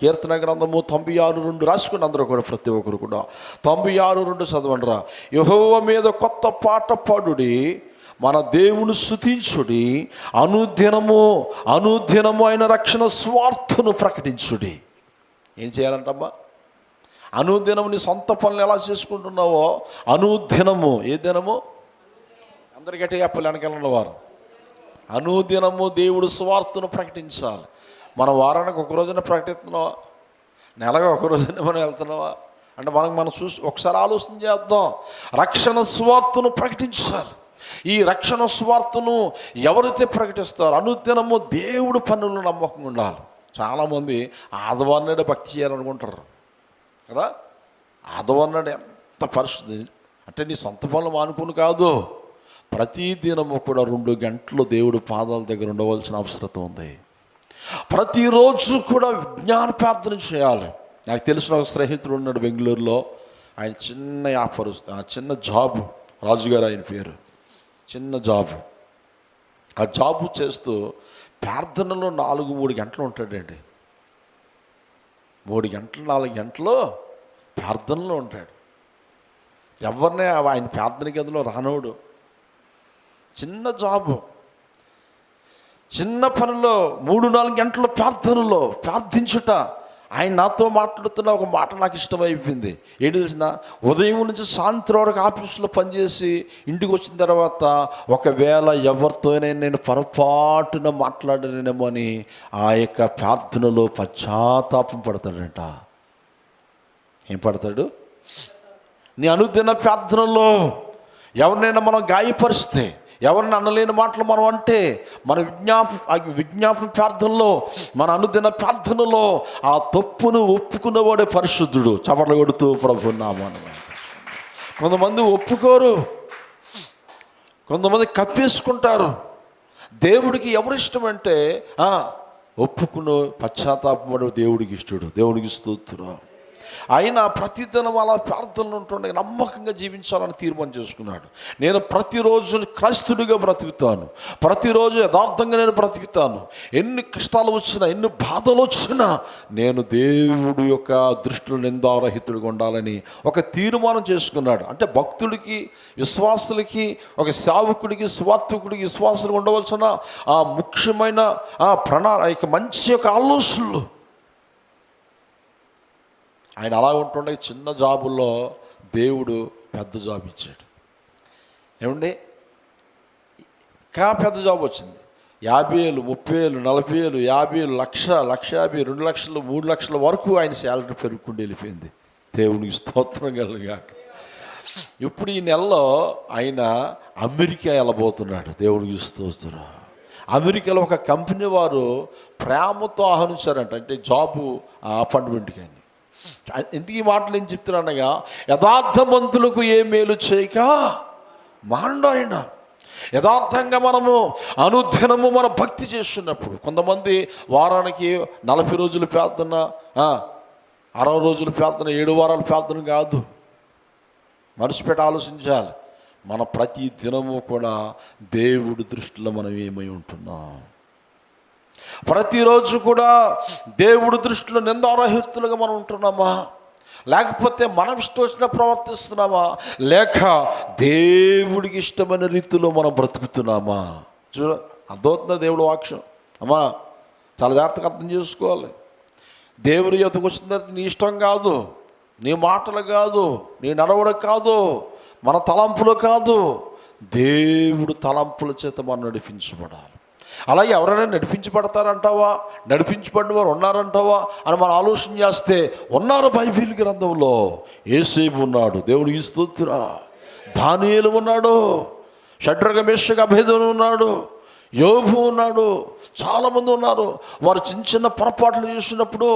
కీర్తన గ్రంథము 96:2 రాసుకుని అందరూ కూడా, ప్రతి ఒక్కరు కూడా 96:2 చదవండిరా. యెహోవా మీద కొత్త పాట పాడుడి, మన దేవుని స్తుతించుడి, అనుదినము ఆయన రక్షణ స్వార్థను ప్రకటించుడి. ఏం చేయాలంటమ్మా? అనుదినము నీ సొంత పనులు ఎలా చేసుకుంటున్నావో అనుదినము, ఏ దినము? అందరికీ చెప్పాలి వెనకాల వారు. అనుదినము దేవుడు స్వార్థను ప్రకటించాలి. మనం వారానికి ఒక రోజున ప్రకటిస్తున్నావా? నెలగా ఒక రోజున మనం వెళ్తున్నావా? అంటే మనం చూసి ఒకసారి ఆలోచన చేద్దాం. రక్షణ సువార్తను ప్రకటించాలి. ఈ రక్షణ సువార్తను ఎవరైతే ప్రకటిస్తారో అనుదినము దేవుడు పనులు నమ్మకంగా ఉండాలి. చాలామంది ఆదివారం నాడే భక్తి చేయాలనుకుంటారు కదా. ఆదివారం నాడు ఎంత పరిస్థితి అంటే నీ సొంత పనులు మానుకుని కాదు, ప్రతి దినము కూడా 2 గంటలు దేవుడు పాదాల దగ్గర ఉండవలసిన అవసరం ఉంది. ప్రతిరోజు కూడా విజ్ఞాన ప్రార్థన చేయాలి. నాకు తెలిసిన ఒక స్నేహితుడు ఉన్నాడు బెంగళూరులో. ఆయన చిన్న వ్యాపారస్తు, చిన్న జాబ్, రాజుగారు ఆయన పేరు, చిన్న జాబ్. ఆ జాబు చేస్తూ ప్రార్థనలో 4-3 గంటలు ఉంటాడండి. 3 గంటలు 4 గంటలు ప్రార్థనలో ఉంటాడు. ఎవరినే ఆయన ప్రార్థన గదిలో రానోడు. చిన్న జాబు, చిన్న పనిలో 3-4 గంటల ప్రార్థనలో ప్రార్థించుట. ఆయన నాతో మాట్లాడుతున్న ఒక మాట నాకు ఇష్టమైపోయింది. ఏంటి తెలిసిన, ఉదయం నుంచి సాయంత్రం వరకు ఆఫీసులో పనిచేసి ఇంటికి వచ్చిన తర్వాత ఒకవేళ ఎవరితోనే నేను పొరపాటున మాట్లాడనేమో అని ఆ యొక్క ప్రార్థనలో పశ్చాత్తాపం పడతాడంట. ఏం పడతాడు? నీ అనుదిన ప్రార్థనలో ఎవరినైనా మనం గాయపరిస్తే, ఎవరిని అనలేని మాటలు మనం అంటే, మన విజ్ఞాపన ప్రార్థనలో, మన అనుదిన ప్రార్థనలో ఆ తప్పును ఒప్పుకున్నవాడే పరిశుద్ధుడు. చపట్లు కొడుతూ ప్రభు నామమున. కొంతమంది ఒప్పుకోరు, కొంతమంది కప్పేసుకుంటారు. దేవుడికి ఎవరు ఇష్టం అంటే ఒప్పుకుని పశ్చాత్తాపడు దేవుడికి ఇష్టడు. దేవుడికి స్తోత్రం. ఆయన ప్రతిదినం అలా ప్రార్థనలు ఉంటుండే నమ్మకంగా జీవించాలని తీర్మానం చేసుకున్నాడు. నేను ప్రతిరోజు క్రైస్తుడిగా బ్రతుకుతాను, ప్రతిరోజు యథార్థంగా నేను బ్రతుకుతాను. ఎన్ని కష్టాలు వచ్చినా, ఎన్ని బాధలు వచ్చినా నేను దేవుడి యొక్క దృష్టిలో నిందారహితుడిగా ఉండాలని ఒక తీర్మానం చేసుకున్నాడు. అంటే భక్తుడికి, విశ్వాసులకి, ఒక సేవకుడికి, స్వార్థకుడికి, విశ్వాసులకు ఉండవలసిన ఆ ముఖ్యమైన మంచి యొక్క ఆలోచనలు. ఆయన అలా ఉంటుండే చిన్న జాబుల్లో దేవుడు పెద్ద జాబ్ ఇచ్చాడు. ఏమండి, ఇంకా పెద్ద జాబ్ వచ్చింది. 50,000, 30,000, 40,000, 50,000, 1,50,000, 2 లక్షలు, 3 లక్షల వరకు ఆయన శాలరీ పెరుగుకుంటూ వెళ్ళిపోయింది. దేవునికి స్తోత్రం కలుగాక. ఇప్పుడు ఈ నెలలో ఆయన అమెరికా వెళ్ళబోతున్నాడు. దేవునికి స్తోత్రం. అమెరికాలో ఒక కంపెనీ వారు ప్రేమతో ఆహ్వానించారంట, అంటే జాబు అపాయింట్మెంట్కి. అని ఎందుకు ఈ మాటలు ఏం చెప్తున్నానగా, యథార్థవంతులకు ఏ మేలు చేయక మాండు ఆయన. యథార్థంగా మనము అనుదినము మన భక్తి చేస్తున్నప్పుడు, కొంతమంది వారానికి 40 రోజులు ప్రార్థన, 60 రోజులు ప్రార్థన, 7 వారాలు ప్రార్థన కాదు. మనసుపెట్టి ఆలోచించాలి. మన ప్రతి దినము కూడా దేవుడి దృష్టిలో మనం ఏమై ఉంటున్నాం. ప్రతిరోజు కూడా దేవుడి దృష్టిలో నిందారహితులుగా మనం ఉంటున్నామా, లేకపోతే మనం ఇష్టం వచ్చిన ప్రవర్తిస్తున్నామా, లేక దేవుడికి ఇష్టమైన రీతిలో మనం బ్రతుకుతున్నామా? అర్థమవుతుందా దేవుడు వాక్యం? అమ్మా చాలా జాగ్రత్తగా అర్థం చేసుకోవాలి. దేవుడి యొద్దకు వచ్చిన తర్వాత నీ ఇష్టం కాదు, నీ మాటలు కాదు, నీ నడవడ కాదు, మన తలంపులు కాదు, దేవుడు తలంపుల చేత మనం నడిపించబడాలి. అలాగే ఎవరైనా నడిపించబడతారంటావా, నడిపించబడిన వారు ఉన్నారంటావా అని మనం ఆలోచన చేస్తే ఉన్నారు. బైబిల్ గ్రంథంలో యేసేపు ఉన్నాడు, దేవుడికి స్తోత్రం. దానియేలు ఉన్నాడు, షడ్రగ మేషక అబేద్నెగో ఉన్నాడు, యోబు ఉన్నాడు, చాలామంది ఉన్నారు. వారు చిన్న చిన్న పొరపాట్లు చేసినప్పుడు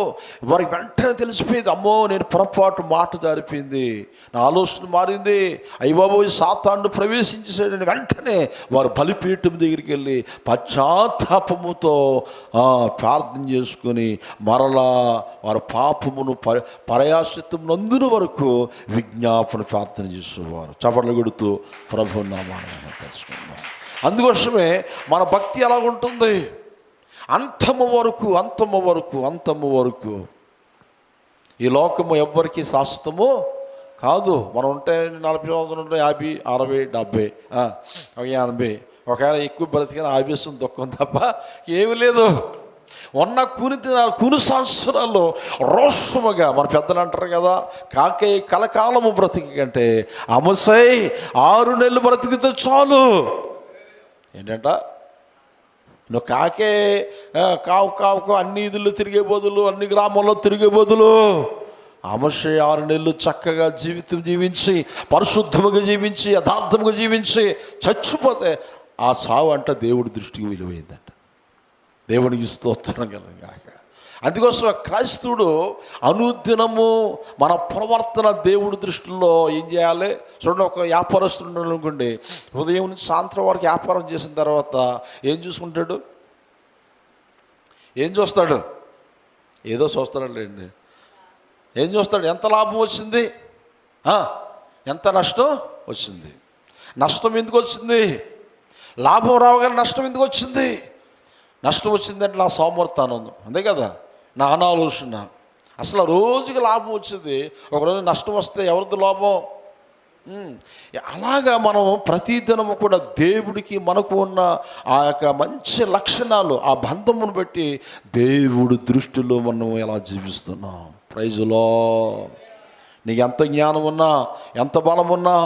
వారికి వెంటనే తెలిసిపోయింది, అమ్మో నేను పొరపాటు మాట జారిపోయింది, నా ఆలోచన మారింది, అయ్యబాబోయ్ సాతానుడు ప్రవేశించేసాడని వెంటనే వారు బలిపీఠం దగ్గరికి వెళ్ళి పశ్చాత్తాపముతో ప్రార్థన చేసుకొని మరలా వారి పాపమును పరయాశ్చిత్తం నందున వరకు విజ్ఞాపన ప్రార్థన చేసేవారు. చపట్లు కొడుతూ ప్రభు నామాన్ని తెలుసుకున్నారు. అందుకోసమే మన భక్తి ఎలాగుంటుంది, అంతము వరకు. ఈ లోకము ఎవ్వరికి శాశ్వతము కాదు. మనం ఉంటే 40 సంవత్సరాలు ఉంటే 50, 60, 70, 80, ఒకవేళ ఎక్కువ బ్రతికిన ఆవేశం దుఃఖం తప్ప ఏమీ లేదు. ఉన్న కూని సంవత్సరాల్లో రోషముగా మన పెద్దలు అంటారు కదా, కాకే కలకాలము బ్రతికి కంటే అమసై 6 నెలలు బ్రతికితే చాలు. ఏంటంట, నువ్వు కావు అన్ని ఇదుల్లో తిరిగే బదులు, అన్ని గ్రామాల్లో తిరిగే బదులు ఆ మనిషి 6 నెలలు చక్కగా జీవితం జీవించి, పరిశుద్ధముగా జీవించి, యథార్థముగా జీవించి చచ్చిపోతే ఆ చావు అంట దేవుడి దృష్టికి విలువైందంట. దేవునికి స్తోత్రం కలుగుగాక. అందుకోసం క్రైస్తవుడు అనుదినము మన ప్రవర్తన దేవుడి దృష్టిలో ఏం చేయాలి? చూడండి, ఒక వ్యాపారస్తుడు అనుకోండి, ఉదయం నుంచి సాయంత్రం వరకు వ్యాపారం చేసిన తర్వాత ఏం చూసుకుంటాడు? ఏం చూస్తాడు? ఏదో చూస్తాడండి. ఏం చూస్తాడు? ఎంత లాభం వచ్చింది, ఎంత నష్టం వచ్చింది. నష్టం ఎందుకు వచ్చింది? లాభం రావగానే నష్టం ఎందుకు వచ్చింది? నష్టం వచ్చిందంటే నా సోమర్థానం, అంతే కదా, నా అనాలోచన. అసలు రోజుకి లాభం వచ్చింది, ఒకరోజు నష్టం వస్తే ఎవరిది లాభం? అలాగా మనం ప్రతిదినము కూడా దేవుడికి మనకు ఉన్న ఆ యొక్క మంచి లక్షణాలు, ఆ బంధమును బట్టి దేవుడి దృష్టిలో మనం ఎలా జీవిస్తున్నాం. ప్రైజులో నీకు ఎంత జ్ఞానం ఉన్నా, ఎంత బలం ఉన్నా,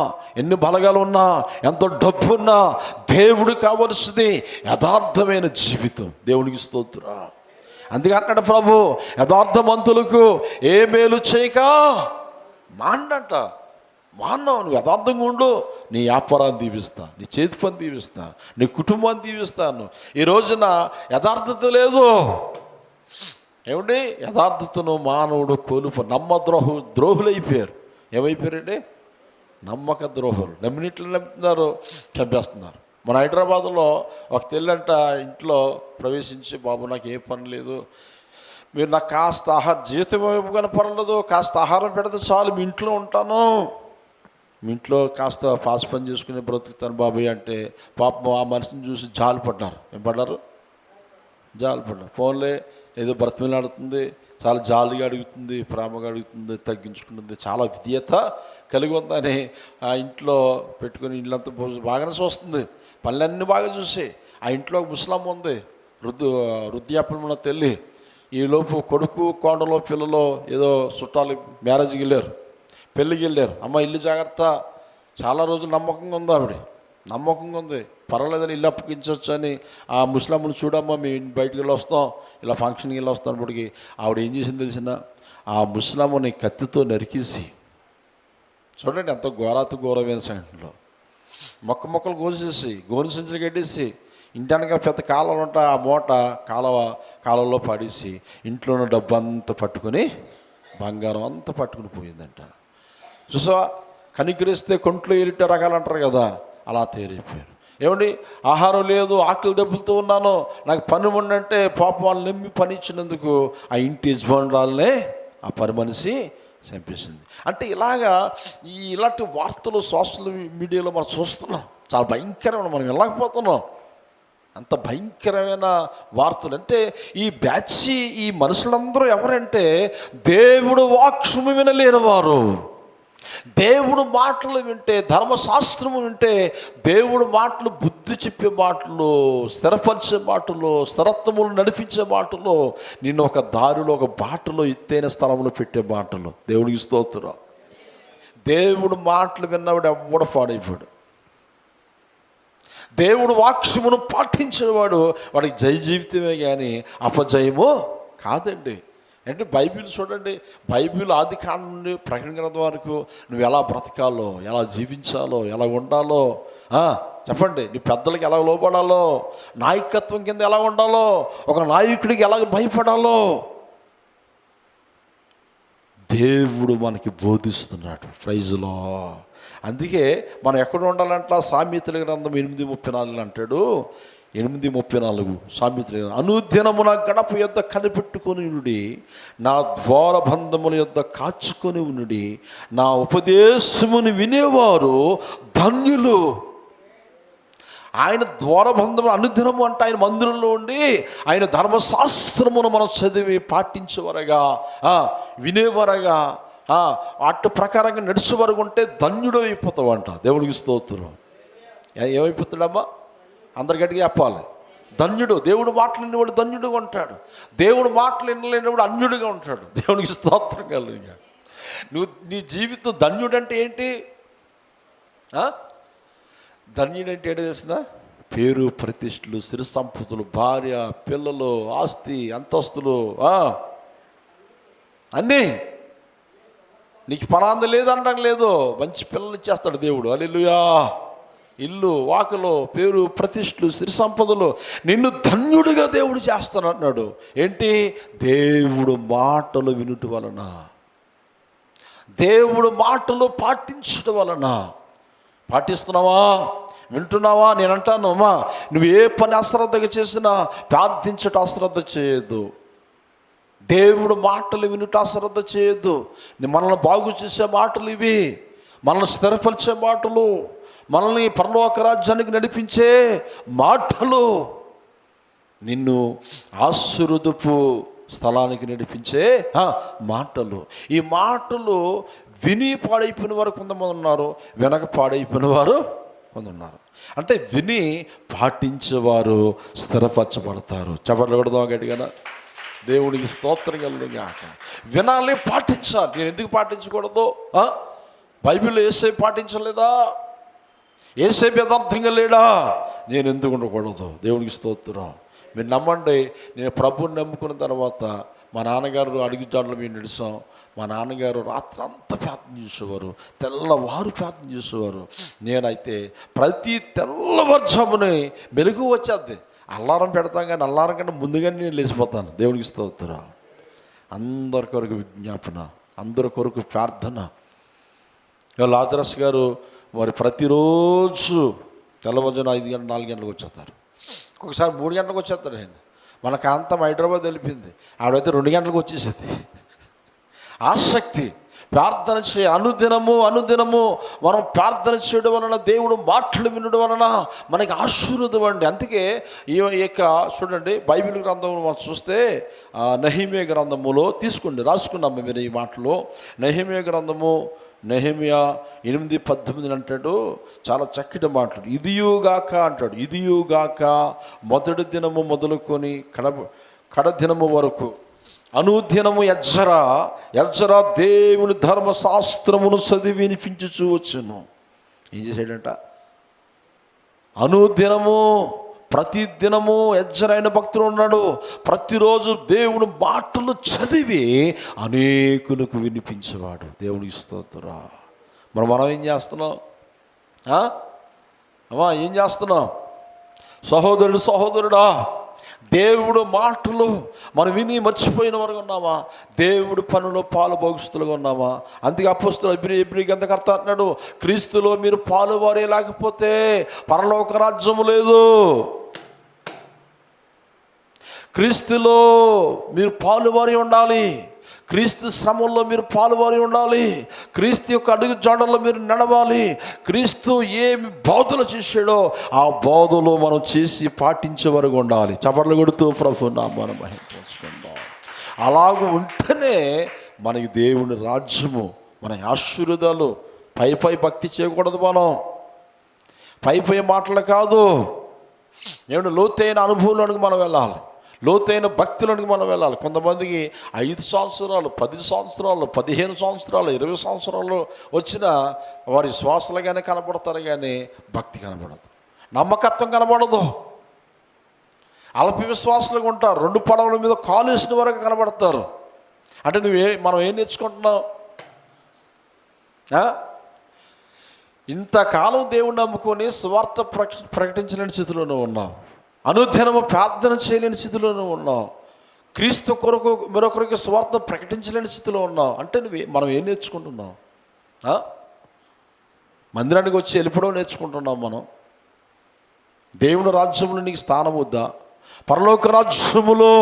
ఎన్ని బలగాలు ఉన్నా, ఎంత డబ్బు ఉన్నా, దేవుడికి కావలసింది యథార్థమైన జీవితం. దేవునికి స్తోత్రం. అందుకే అన్నాడు ప్రభు, యథార్థవంతులకు ఏ మేలు చేయక మాండంట. మాన్నావు, నువ్వు యథార్థంగా ఉండు, నీ వ్యాపారాన్ని దీవిస్తా, నీ చేతి పని దీవిస్తా, నీ కుటుంబాన్ని దీవిస్తాను. ఈ రోజున యథార్థత లేదు. ఏమండి? యథార్థతను మానవుడు కోల్పు ద్రోహులైపోయారు. ఏమైపోయారండి? నమ్మక ద్రోహులు. నమ్మినట్లు నమ్ముతున్నారు, చంపేస్తున్నారు. మన హైదరాబాద్లో ఒక తెల్లంట ఇంట్లో ప్రవేశించి, బాబు నాకు ఏ పని లేదు, మీరు నాకు కాస్త జీతం ఇవ్వగానే పర్లేదు, కాస్త ఆహారం పెడితే చాలు, మీ ఇంట్లో ఉంటాను, మీ ఇంట్లో కాస్త పాస్ పని చేసుకుని బ్రతుకుతాను బాబాయ్ అంటే, పాపం ఆ మనిషిని చూసి జాలి పడ్డారు. ఏం పడ్డారు? జాలి పడ్డారు. ఫోన్లే ఏదో బ్రతిమలాడుతుంది, చాలా జాలిగా అడుగుతుంది, ప్రేమగా అడుగుతుంది, తగ్గించుకుంటుంది, చాలా విధేయత కలిగి ఉందని ఆ ఇంట్లో పెట్టుకుని ఇల్లంతా బాగానే చూస్తుంది, పనులన్నీ బాగా చూసి. ఆ ఇంట్లో ఒక ముసలమ్మ ఉంది, వృద్ధాప్యం ఉన్న తల్లి. ఈలోపు కొడుకు కోడలో పిల్లలు ఏదో చుట్టాలు మ్యారేజ్కి వెళ్ళారు, పెళ్ళికి వెళ్ళారు. అమ్మ ఇల్లు జాగ్రత్త, చాలా రోజులు నమ్మకంగా ఉంది ఆవిడ, నమ్మకంగా ఉంది, పర్వాలేదని ఇల్లు అప్పగించవచ్చు అని. ఆ ముస్లింను చూడమ్మా, మేము బయటికి వెళ్ళి వస్తాం, ఇలా ఫంక్షన్కి వెళ్ళి వస్తాం. ఇప్పటికి ఆవిడ ఏం చేసింది తెలిసిన? ఆ ముస్లింని కత్తితో నరికేసి, చూడండి ఎంత ఘోరమైన సంఘటనలో, మొక్కలు కోసేసి గోను సంచులు కట్టేసి, ఇంటానికి పెద్ద కాలువలు ఉంటాయి, ఆ మూట కాలువలో పడేసి ఇంట్లో ఉన్న డబ్బు అంతా పట్టుకొని, బంగారం అంతా పట్టుకుని పోయిందంట. చూసా, కనికరిస్తే కొంట్లో ఏరిట రకాలు అంటారు కదా, అలా తయారైపోయారు. ఏమండి? ఆహారం లేదు, ఆకలి దెబ్బలతో ఉన్నాను, నాకు పని ఉండంటే పాపం వాళ్ళు నమ్మి పని ఇచ్చినందుకు ఆ ఇంటి యజమానురాలనే ఆ పని మనిషి చంపేసింది. అంటే ఇలాంటి వార్తలు సోషల్ మీడియాలో మనం చూస్తున్నాం. చాలా భయంకరమైన, మనం వెళ్ళకపోతున్నాం. అంత భయంకరమైన వార్తలు. అంటే ఈ బ్యాచ్, ఈ మనుషులందరూ ఎవరంటే దేవుడు వాక్యము వినలేనివారు. దేవుడు మాటలు వింటే, ధర్మశాస్త్రము వింటే, దేవుడు మాటలు, బుద్ధి చెప్పే మాటలు, స్థిరపరిచే మాటలు, స్థిరత్వములు నడిపించే మాటలు, నిన్ను ఒక దారిలో, ఒక బాటలో, ఎత్తైన స్థలంలో పెట్టే మాటలు. దేవుడికి స్తోత్రం. దేవుడు మాటలు విన్నవాడు ఎవ్వడు పాడైపోయాడు. దేవుడు వాక్యమును పాటించేవాడు, వాడికి జయ జీవితమే కానీ అపజయము కాదండి. అంటే బైబిల్ చూడండి, బైబిల్ ఆది కాండం నుండి ప్రకటన గ్రంథం వరకు నువ్వు ఎలా బ్రతకాలో, ఎలా జీవించాలో, ఎలా ఉండాలో, చెప్పండి. నీ పెద్దలకి ఎలా లోపడాలో, నాయకత్వం కింద ఎలా ఉండాలో, ఒక నాయకుడికి ఎలా భయపడాలో దేవుడు మనకి బోధిస్తున్నాడు. ప్రైజ్లో. అందుకే మనం ఎక్కడ ఉండాలంట? సామెతల గ్రంథం 8:34 అంటాడు. 8:34 సామెతల గ్రంథం, అనుదినమున గడప యొద్ద కనిపెట్టుకొని ఉండుడి, నా ద్వారబంధముల యొద్ద కాచుకొని ఉండుడి, నా ఉపదేశమును వినేవారు ధన్యులు. ఆయన ద్వారబంధము అనుదినము అంటే ఆయన మందిరంలో ఉండి ఆయన ధర్మశాస్త్రమును మనం చదివి పాటించేవారుగా, వినేవారుగా, అటు ప్రకారంగా నడిచేవారు ఉంటే ధన్యుడు అయిపోతావు అంట. దేవుడికి స్తోత్రం. ఏమైపోతాడమ్మా? అందరి గట్టిగా చెప్పాలి. ధన్యుడు. దేవుడు మాటలు వినేవాడు ధన్యుడుగా ఉంటాడు. దేవుడు మాటలు వినలేనివాడు అన్యుడిగా ఉంటాడు. దేవునికి స్తోత్రం కలుగుగా. నీ జీవితం ధన్యుడంటే ఏంటి? ధన్యుడంటే ఏంటో తెలిసిన? పేరు ప్రతిష్టలు, సిరి సంపదలు, భార్య, పిల్లలు, ఆస్తి, అంతస్తులు, అన్నీ నీకు పరాంది లేదనడం లేదు, మంచి పిల్లలు ఇచ్చేస్తాడు దేవుడు. హల్లెలూయా. ఇల్లు, వాకులు, పేరు, ప్రతిష్టలు, సిరి సంపదలు, నిన్ను ధన్యుడిగా దేవుడు చేస్తాను అంటున్నాడు. ఏంటి? దేవుడు మాటలు వినుట వలన, దేవుడు మాటలు పాటించడం వలన. పాటిస్తున్నావా? వింటున్నావా? నేను అంటాను అమ్మా, నువ్వు ఏ పని అశ్రద్ధగా చేసినా ప్రార్థించట అశ్రద్ధ చేయొద్దు. దేవుడు మాటలు వినుట అశ్రద్ధ చేయొద్దు. మనల్ని బాగు చేసే మాటలు ఇవి, మనల్ని స్థిరపరిచే మాటలు, మనల్ని పరలోక రాజ్యానికి నడిపించే మాటలు, నిన్ను ఆశీర్వదపు స్థలానికి నడిపించే మాటలు. ఈ మాటలు విని పాడైపోయిన వారు కొంతమంది ఉన్నారు, వెనక పాడైపోయిన వారు కొంత ఉన్నారు. అంటే విని పాటించేవారు స్థిరపరచబడతారు. చప్పట్లు కొడదాం గట్టిగా. దేవుడికి స్తోత్రం కలుగుగాక. వినాలి, పాటించాలి. నేను ఎందుకు పాటించకూడదు? బైబిల్లో యేసే పాటించలేదా? యేసే యథార్థంగా లేడా? నేను ఎందుకు ఉండకూడదు? దేవునికి స్తోత్రం. మీరు నమ్మండి, నేను ప్రభుని నమ్ముకున్న తర్వాత మా నాన్నగారు అడుగుజాడలు మేము నడిచాం. మా నాన్నగారు రాత్రి అంతా ప్రార్థన చేసేవారు, తెల్లవారు ప్రార్థన చేసేవారు. నేనైతే ప్రతి తెల్లవారుజామునే మెలుగు వచ్చేది. అల్లారం పెడతాం కానీ అల్లారం కంటే ముందుగానే నేను లేచిపోతాను. దేవునికి స్తోత్రం. అందరి కొరకు విజ్ఞాపన, అందరి కొరకు ప్రార్థన. లాజరస్ గారు మరి ప్రతిరోజు తెల్లవారుజామున 5 గంటలు 4 గంటలకు వచ్చేస్తారు. ఒకసారి 3 గంటలకు వచ్చేస్తాడు ఆయన. మన కాంతం హైదరాబాద్ వెళ్ళిపోయింది, ఆవిడైతే 2 గంటలకు వచ్చేసేది. ఆసక్తి, ప్రార్థన చేయ అనుదినము మనం ప్రార్థన చేయడం వలన, దేవుడు మాటలు వినడం వలన మనకి ఆశీర్వాదం అండి. అందుకే ఈ యొక్క చూడండి, బైబిల్ గ్రంథంలో మనం చూస్తే నెహెమ్యా గ్రంథములో తీసుకోండి, రాసుకున్నాము మీరు ఈ మాటలు. నెహెమ్యా గ్రంథము, నెహెమ్యా 8:18 అంటాడు, చాలా చక్కటి మాటలు. ఇదియుగాక అంటాడు, ఇదియుగాక మొదటి దినము మొదలుకొని కడదినము వరకు అనుదినము ఎజ్రా దేవుని ధర్మశాస్త్రమును చదివి వినిపించుచూ వచ్చును. ఏం చేశాడంట? అనుదినము, ప్రతిదినము ఎజ్రా అయిన భక్తుడు ఉన్నాడు. ప్రతిరోజు దేవుని మాటలు చదివి అనేకులకు వినిపించేవాడు. దేవునికి స్తోత్రం. మనం ఏం చేస్తున్నాం? అమ్మా ఏం చేస్తున్నాం? సహోదరుడా, దేవుడు మాటలు మనం విని మర్చిపోయిన వరకు ఉన్నామా? దేవుడు పనులో పాలు భోగిస్తులుగా ఉన్నామా? అందుకే అపోస్తలుడు ఎబ్రీ గ్రంథకర్త అంటున్నాడు, క్రీస్తులో మీరు పాలువారే లేకపోతే పరలోక రాజ్యము లేదు. క్రీస్తులో మీరు పాలువారి ఉండాలి. క్రీస్తు శ్రమంలో మీరు పాలువారి ఉండాలి. క్రీస్తు యొక్క అడుగు జాడల్లో మీరు నడవాలి. క్రీస్తు ఏమి బోధలు చేశాడో ఆ బోధలో మనం చేసి పాటించే వరకు ఉండాలి. చపర్లు కొడుతూ ప్రభు నామాన్ని మహించుకుందాం. అలాగ ఉంటేనే మనకి దేవుని రాజ్యము, మన ఆశీర్వాదాలు. పై భక్తి చేయకూడదు. మనం పై మాటలు కాదు, ఏమైనా లోతైన అనుభవంలోనికి మనం వెళ్ళాలి, లోతైన భక్తులకు మనం వెళ్ళాలి. కొంతమందికి 5 సంవత్సరాలు, 10 సంవత్సరాలు, 15 సంవత్సరాలు, 20 సంవత్సరాలు వచ్చిన వారి శ్వాసలుగానే కనపడతారు, కానీ భక్తి కనపడదు, నమ్మకత్వం కనపడదు. అల్ప విశ్వాసాలుగా ఉంటారు. 2 పడవల మీద కాలు వేసిన వరకు కనబడతారు. అంటే మనం ఏం నేర్చుకుంటున్నాం? ఇంతకాలం దేవుణ్ణి నమ్ముకొని సువార్త ప్రకటించలేని స్థితిలోనే ఉన్నాం. అనుదినము ప్రార్థన చేయలేని స్థితిలోనూ ఉన్నాం. క్రీస్తు కొరకు మరొకరికి స్వార్థం ప్రకటించలేని స్థితిలో ఉన్నాం. అంటే మనం ఏం నేర్చుకుంటున్నాం? మందిరానికి వచ్చి వెళ్ళిపోవడం నేర్చుకుంటున్నాం. మనం దేవుని రాజ్యములో నీకు స్థానం వద్దా? పరలోక రాజ్యములో,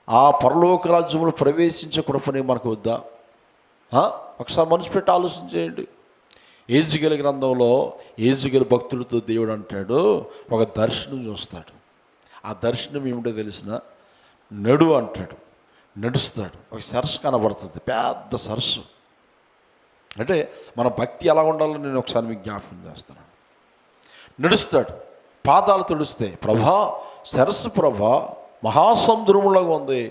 ఆ పరలోక రాజ్యములో ప్రవేశించే కృపని మనకు వద్దా? ఒకసారి మనసు పెట్టి ఆలోచన చేయండి. ఏజిగేలు గ్రంథంలో ఏజిగేలు భక్తుడితో దేవుడు అంటాడు, ఒక దర్శనం చూస్తాడు. ఆ దర్శనం ఏమిటో తెలిసిన? నడు అంటాడు. నడుస్తాడు. ఒక సరస్సు కనబడుతుంది, పెద్ద సరస్సు. అంటే మన భక్తి ఎలా ఉండాలో నేను ఒకసారి మీకు జ్ఞాపకం చేస్తున్నాను. నడుస్తాడు, పాదాలు తుడుస్తాయి. ప్రభా, సరస్సు ప్రభా మహాసముద్రములాగా ఉంది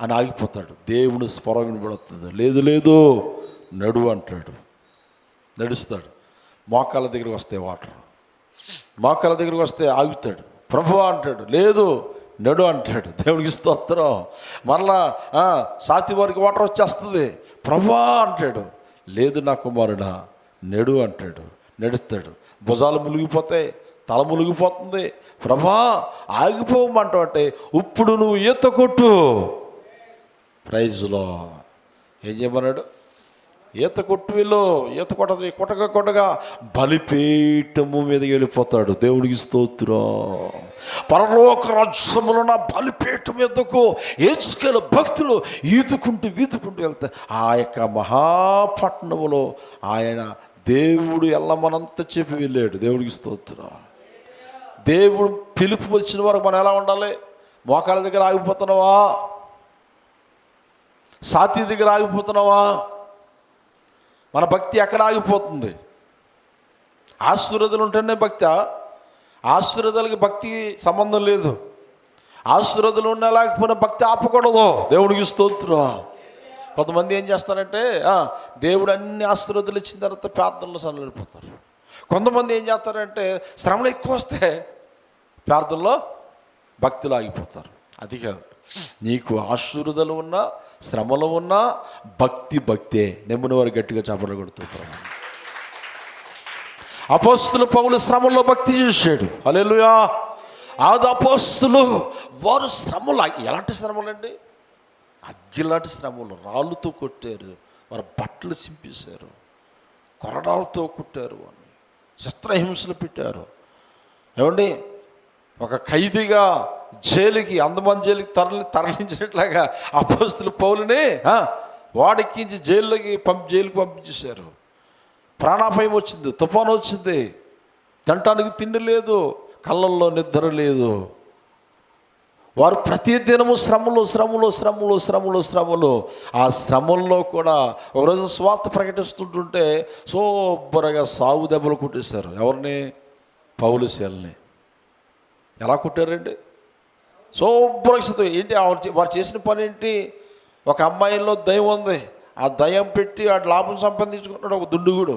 అని ఆగిపోతాడు. దేవుని స్వరం వినబడుతుంది. లేదు నడు అంటాడు. నడుస్తాడు. మోకాళ్ళ దగ్గరికి వస్తే వాటర్, మోకాళ్ళ దగ్గరికి వస్తే ఆగుతాడు. ప్రభువా అంటాడు. లేదు నడు అంటాడు. దేవునికి స్తోత్రం. మరలా సాతి వారికి వాటర్ వచ్చేస్తుంది. ప్రభా అంటాడు. లేదు నా కుమారుడా, నడు అంటాడు. నడుస్తాడు. భుజాలు మునిగిపోతాయి, తల మునిగిపోతుంది. ప్రభా ఆగిపోమంటావు అంటే ఇప్పుడు నువ్వు ఈత కొట్టు. ప్రైజ్లో ఏం చేయమన్నాడు? ఈత కొట్టు. వీళ్ళు ఈత కొట్టగా బలిపీఠము మీదకి వెళ్ళిపోతాడు. దేవుడికి స్తోత్రం. పరలోక రాజ్యములో నా బలిపీఠం మీదకు ఏసుకెళ్ళి భక్తులు ఈదుకుంటూ వెళ్తే ఆ యొక్క మహాపట్నములో ఆయన దేవుడు ఎల్లమనంత చెప్పి వెళ్ళాడు. దేవుడికి స్తోత్రం. దేవుడు పిలుపు వచ్చిన వరకు మనం ఎలా ఉండాలి? మోకాళ్ళ దగ్గర ఆగిపోతున్నావా? సాతి దగ్గర ఆగిపోతున్నావా? మన భక్తి ఎక్కడ ఆగిపోతుంది? ఆశీర్వాదాలు ఉంటేనే భక్తి. ఆశీర్వాదాలకి భక్తికి సంబంధం లేదు. ఆశీర్వాదాలు ఉన్నా లేకపోయినా భక్తి ఆపకూడదు. దేవుడికి స్తోత్రం. కొంతమంది ఏం చేస్తారంటే దేవుడు అన్ని ఆశీర్వాదాలు ఇచ్చిన తర్వాత ప్రార్థనలో సన్నలిపోతారు. కొంతమంది ఏం చేస్తారంటే శ్రమలు ఎక్కువ వస్తే ప్రార్థనలో భక్తులు ఆగిపోతారు. అది కాదు. నీకు ఆశీర్వాదాలు ఉన్నా శ్రమలు ఉన్నా భక్తే. నెమ్మని వారు గట్టిగా చప్పట్లు కొడుతుంటారు. అపోస్తులు పౌలు శ్రమల్లో భక్తి చేశాడు. హల్లెలూయా. ఆది అపోస్తులు వారు శ్రమలు, ఎలాంటి శ్రమలు అండి? అగ్గిలాంటి శ్రమలు. రాళ్ళతో కొట్టారు, వారు బట్టలు చింపేశారు, కొరడాలతో కొట్టారు, వారిని శస్త్రహింసలు పెట్టారు. ఏమండి, ఒక ఖైదీగా జైలుకి అందమాన్ జైలుకి తరలించినట్లాగా అపోస్తులు పౌలుని వాడెక్కించి జైలుకి పంపించేశారు. ప్రాణాపాయం వచ్చింది, తుఫాను వచ్చింది, తినటానికి తిండి లేదు, కళ్ళల్లో నిద్ర లేదు. వారు ప్రతి దినము శ్రమలు. ఆ శ్రమల్లో కూడా ఒకరోజు స్వార్థ ప్రకటిస్తుంటుంటే సూపర్గా సాగు దెబ్బలు కొట్టేశారు. ఎవరిని? పౌలు శీలని. ఎలా కొట్టారండి? శుభ్రక్షితం. ఏంటి వారు చేసిన పని ఏంటి? ఒక అమ్మాయిలో దయ్యం ఉంది, ఆ దయ్యం పెట్టి ఆ లాభం సంపాదించుకున్నాడు ఒక దుండుగుడు.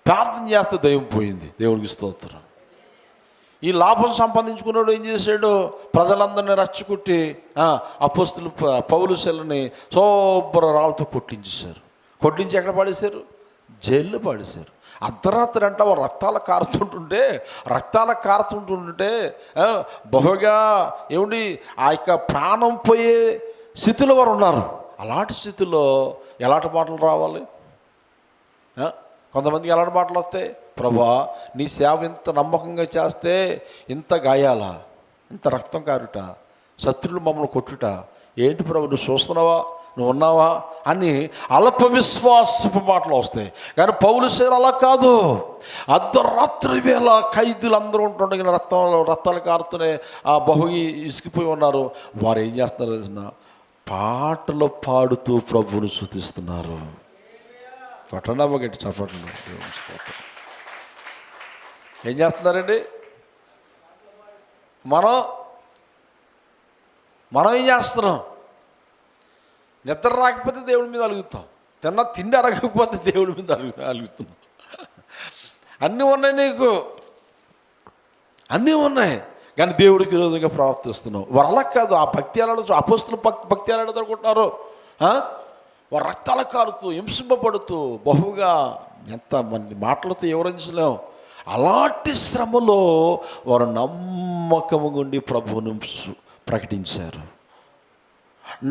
ప్రార్థన చేస్తే దయ్యం పోయింది. దేవుడికి స్తోత్రం. ఈ లాభం సంపాదించుకున్నాడు ఏం చేశాడు? ప్రజలందరినీ రచ్చగొట్టి అపోస్తులు పౌలు శీలని శుభ్ర రాళ్ళతో కొట్టించి ఎక్కడ పాడేశారు? జైల్లో పాడేశారు. అర్ధరాత్రి అంట వారు రక్తాలు కారుతుంటుంటే బహుగా ఏమిటి ఆ యొక్క ప్రాణం పోయే స్థితిలో వారు ఉన్నారు. అలాంటి స్థితిలో ఎలాంటి మాటలు రావాలి? కొంతమందికి ఎలాంటి మాటలు వస్తాయి? ప్రభా, నీ సేవ ఇంత నమ్మకంగా చేస్తే ఇంత గాయాలా, ఇంత రక్తం కారుట, శత్రులు మమ్మల్ని కొట్టుట ఏంటి ప్రభు, నువ్వు చూస్తున్నావా, నువ్వు ఉన్నావా అని అల్ప విశ్వాసపు మాటలు వస్తాయి. కానీ పౌలు శీల అలా కాదు. అర్ధరాత్రి వేళ ఖైదీలు అందరూ ఉంటుండగా రక్తాలు కారుతూనే ఆ బహుగి ఇసుకిపోయి ఉన్నారు. వారు ఏం చేస్తున్నారు తెలిసిన? పాటలు పాడుతూ ప్రభువును స్తుతిస్తున్నారు. పట్టణమ్మ గట్టి చప్పట్లు. ఏం చేస్తున్నారండి? మనం ఏం చేస్తున్నాం? నిద్ర రాకపోతే దేవుడి మీద అలుగుతాం, తిండి అరగకపోతే దేవుడి మీద అలుగుతున్నాం. అన్నీ ఉన్నాయి, నీకు అన్నీ ఉన్నాయి, కానీ దేవుడికి విరోధంగా ప్రవర్తిస్తున్నావు. వారు అలా కాదు. ఆ భక్తి ఎలా అపోస్తులు భక్తి ఎలా అనుకుంటున్నారు? వారు రక్తాల కారుతూ హింసింపబడుతూ బహుగా ఎంత మంది మాటలతో వివరించలేం. అలాంటి శ్రమలో వారు నమ్మకము గుండి ప్రభువును ప్రకటించారు,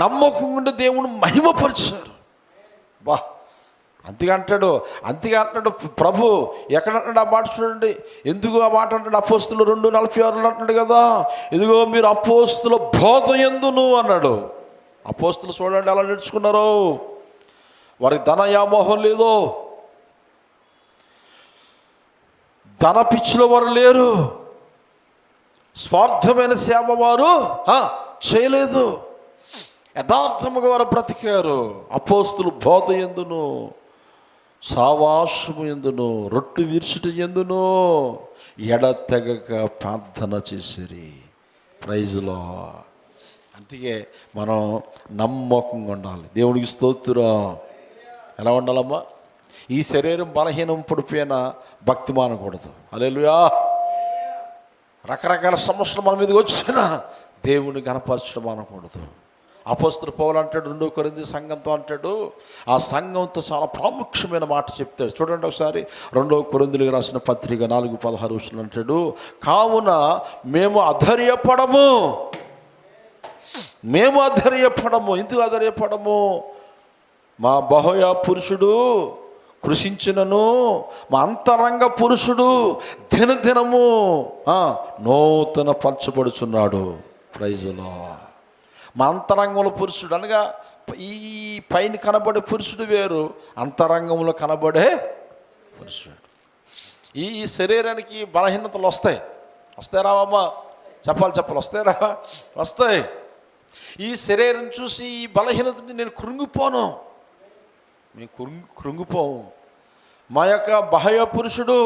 నమ్మకం గుండి దేవుని మహిమపరిచారు. అంతగా అంటాడు ప్రభు. ఎక్కడ అంటాడు ఆ మాట? చూడండి, ఎందుకు ఆ మాట అంటాడు? అపోస్తులు 2:46 అంటున్నాడు కదా, ఇదిగో మీరు అపోస్తుల బోధ యందును అన్నాడు. అపోస్తులు చూడండి ఎలా నేర్చుకున్నారో. వారికి ధన వ్యామోహం లేదు, ధన పిచ్చిలో వారు లేరు, స్వార్థమైన సేవ వారు చేయలేదు, యథార్థముగా వారు బ్రతికారు. అపోస్తులు బోధ యందును, సావాసము యందును, రొట్టె విరుచుట యందును ఎడతెగక ప్రార్థన చేసిరి. ప్రైజ్లో. అందుకే మనం నమ్మకంగా ఉండాలి. దేవుడికి స్తోత్రం. ఎలా ఉండాలమ్మా? ఈ శరీరం బలహీనం పడిపోయినా భక్తి మానకూడదు. హల్లెలూయా. రకరకాల సమస్యలు మన మీదకి వచ్చినా దేవుని గణపరచడం అనకూడదు. అపోస్తలుడు పౌలు అంటాడు 2 కొరింథీ సంఘంతో అంటాడు, ఆ సంఘంతో చాలా ప్రాముఖ్యమైన మాట చెప్తాడు. చూడండి ఒకసారి 2 కొరింథీయులకు రాసిన పత్రిక 4:16 అంటాడు, కావున మేము అధైర్యపడము. ఎందుకు అధైర్యపడము? మా బహుయ పురుషుడు కృషించినను మా అంతరంగ పురుషుడు దినదినము నూతన పరచబడుచున్నాడు. ప్రైజులో మా అంతరంగంలో పురుషుడు అనగా ఈ పైన కనబడే పురుషుడు వేరు, అంతరంగంలో కనబడే పురుషుడు. ఈ శరీరానికి బలహీనతలు వస్తాయి రావమ్మా? చెప్పాలి వస్తాయి. ఈ శరీరం చూసి ఈ బలహీనతని నేను కృంగిపోము. మా యొక్క బాహ్య పురుషుడు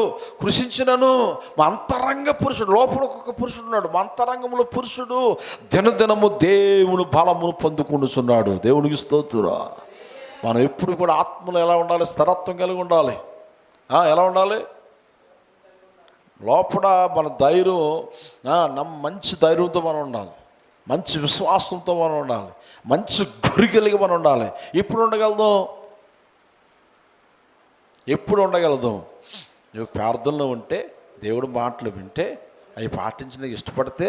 కృషించినను మా అంతరంగ పురుషుడు, లోపల ఒక పురుషుడు ఉన్నాడు, మా అంతరంగంలో పురుషుడు దినదినము దేవుని బలమును పొందుకుంటున్నాడు. దేవునికి స్తోత్రం. మనం ఎప్పుడు కూడా ఆత్మలో ఎలా ఉండాలి? స్థిరత్వం కలిగి ఉండాలి. ఎలా ఉండాలి? లోపల మన ధైర్యం, మంచి ధైర్యంతో మనం ఉండాలి, మంచి విశ్వాసంతో మనం ఉండాలి, మంచి గురి కలిగి మనం ఉండాలి. ఎప్పుడు ఉండగలదు? నువ్వు ప్రార్థనలో ఉంటే, దేవుడు మాటలు వింటే, అవి పాటించడానికి ఇష్టపడితే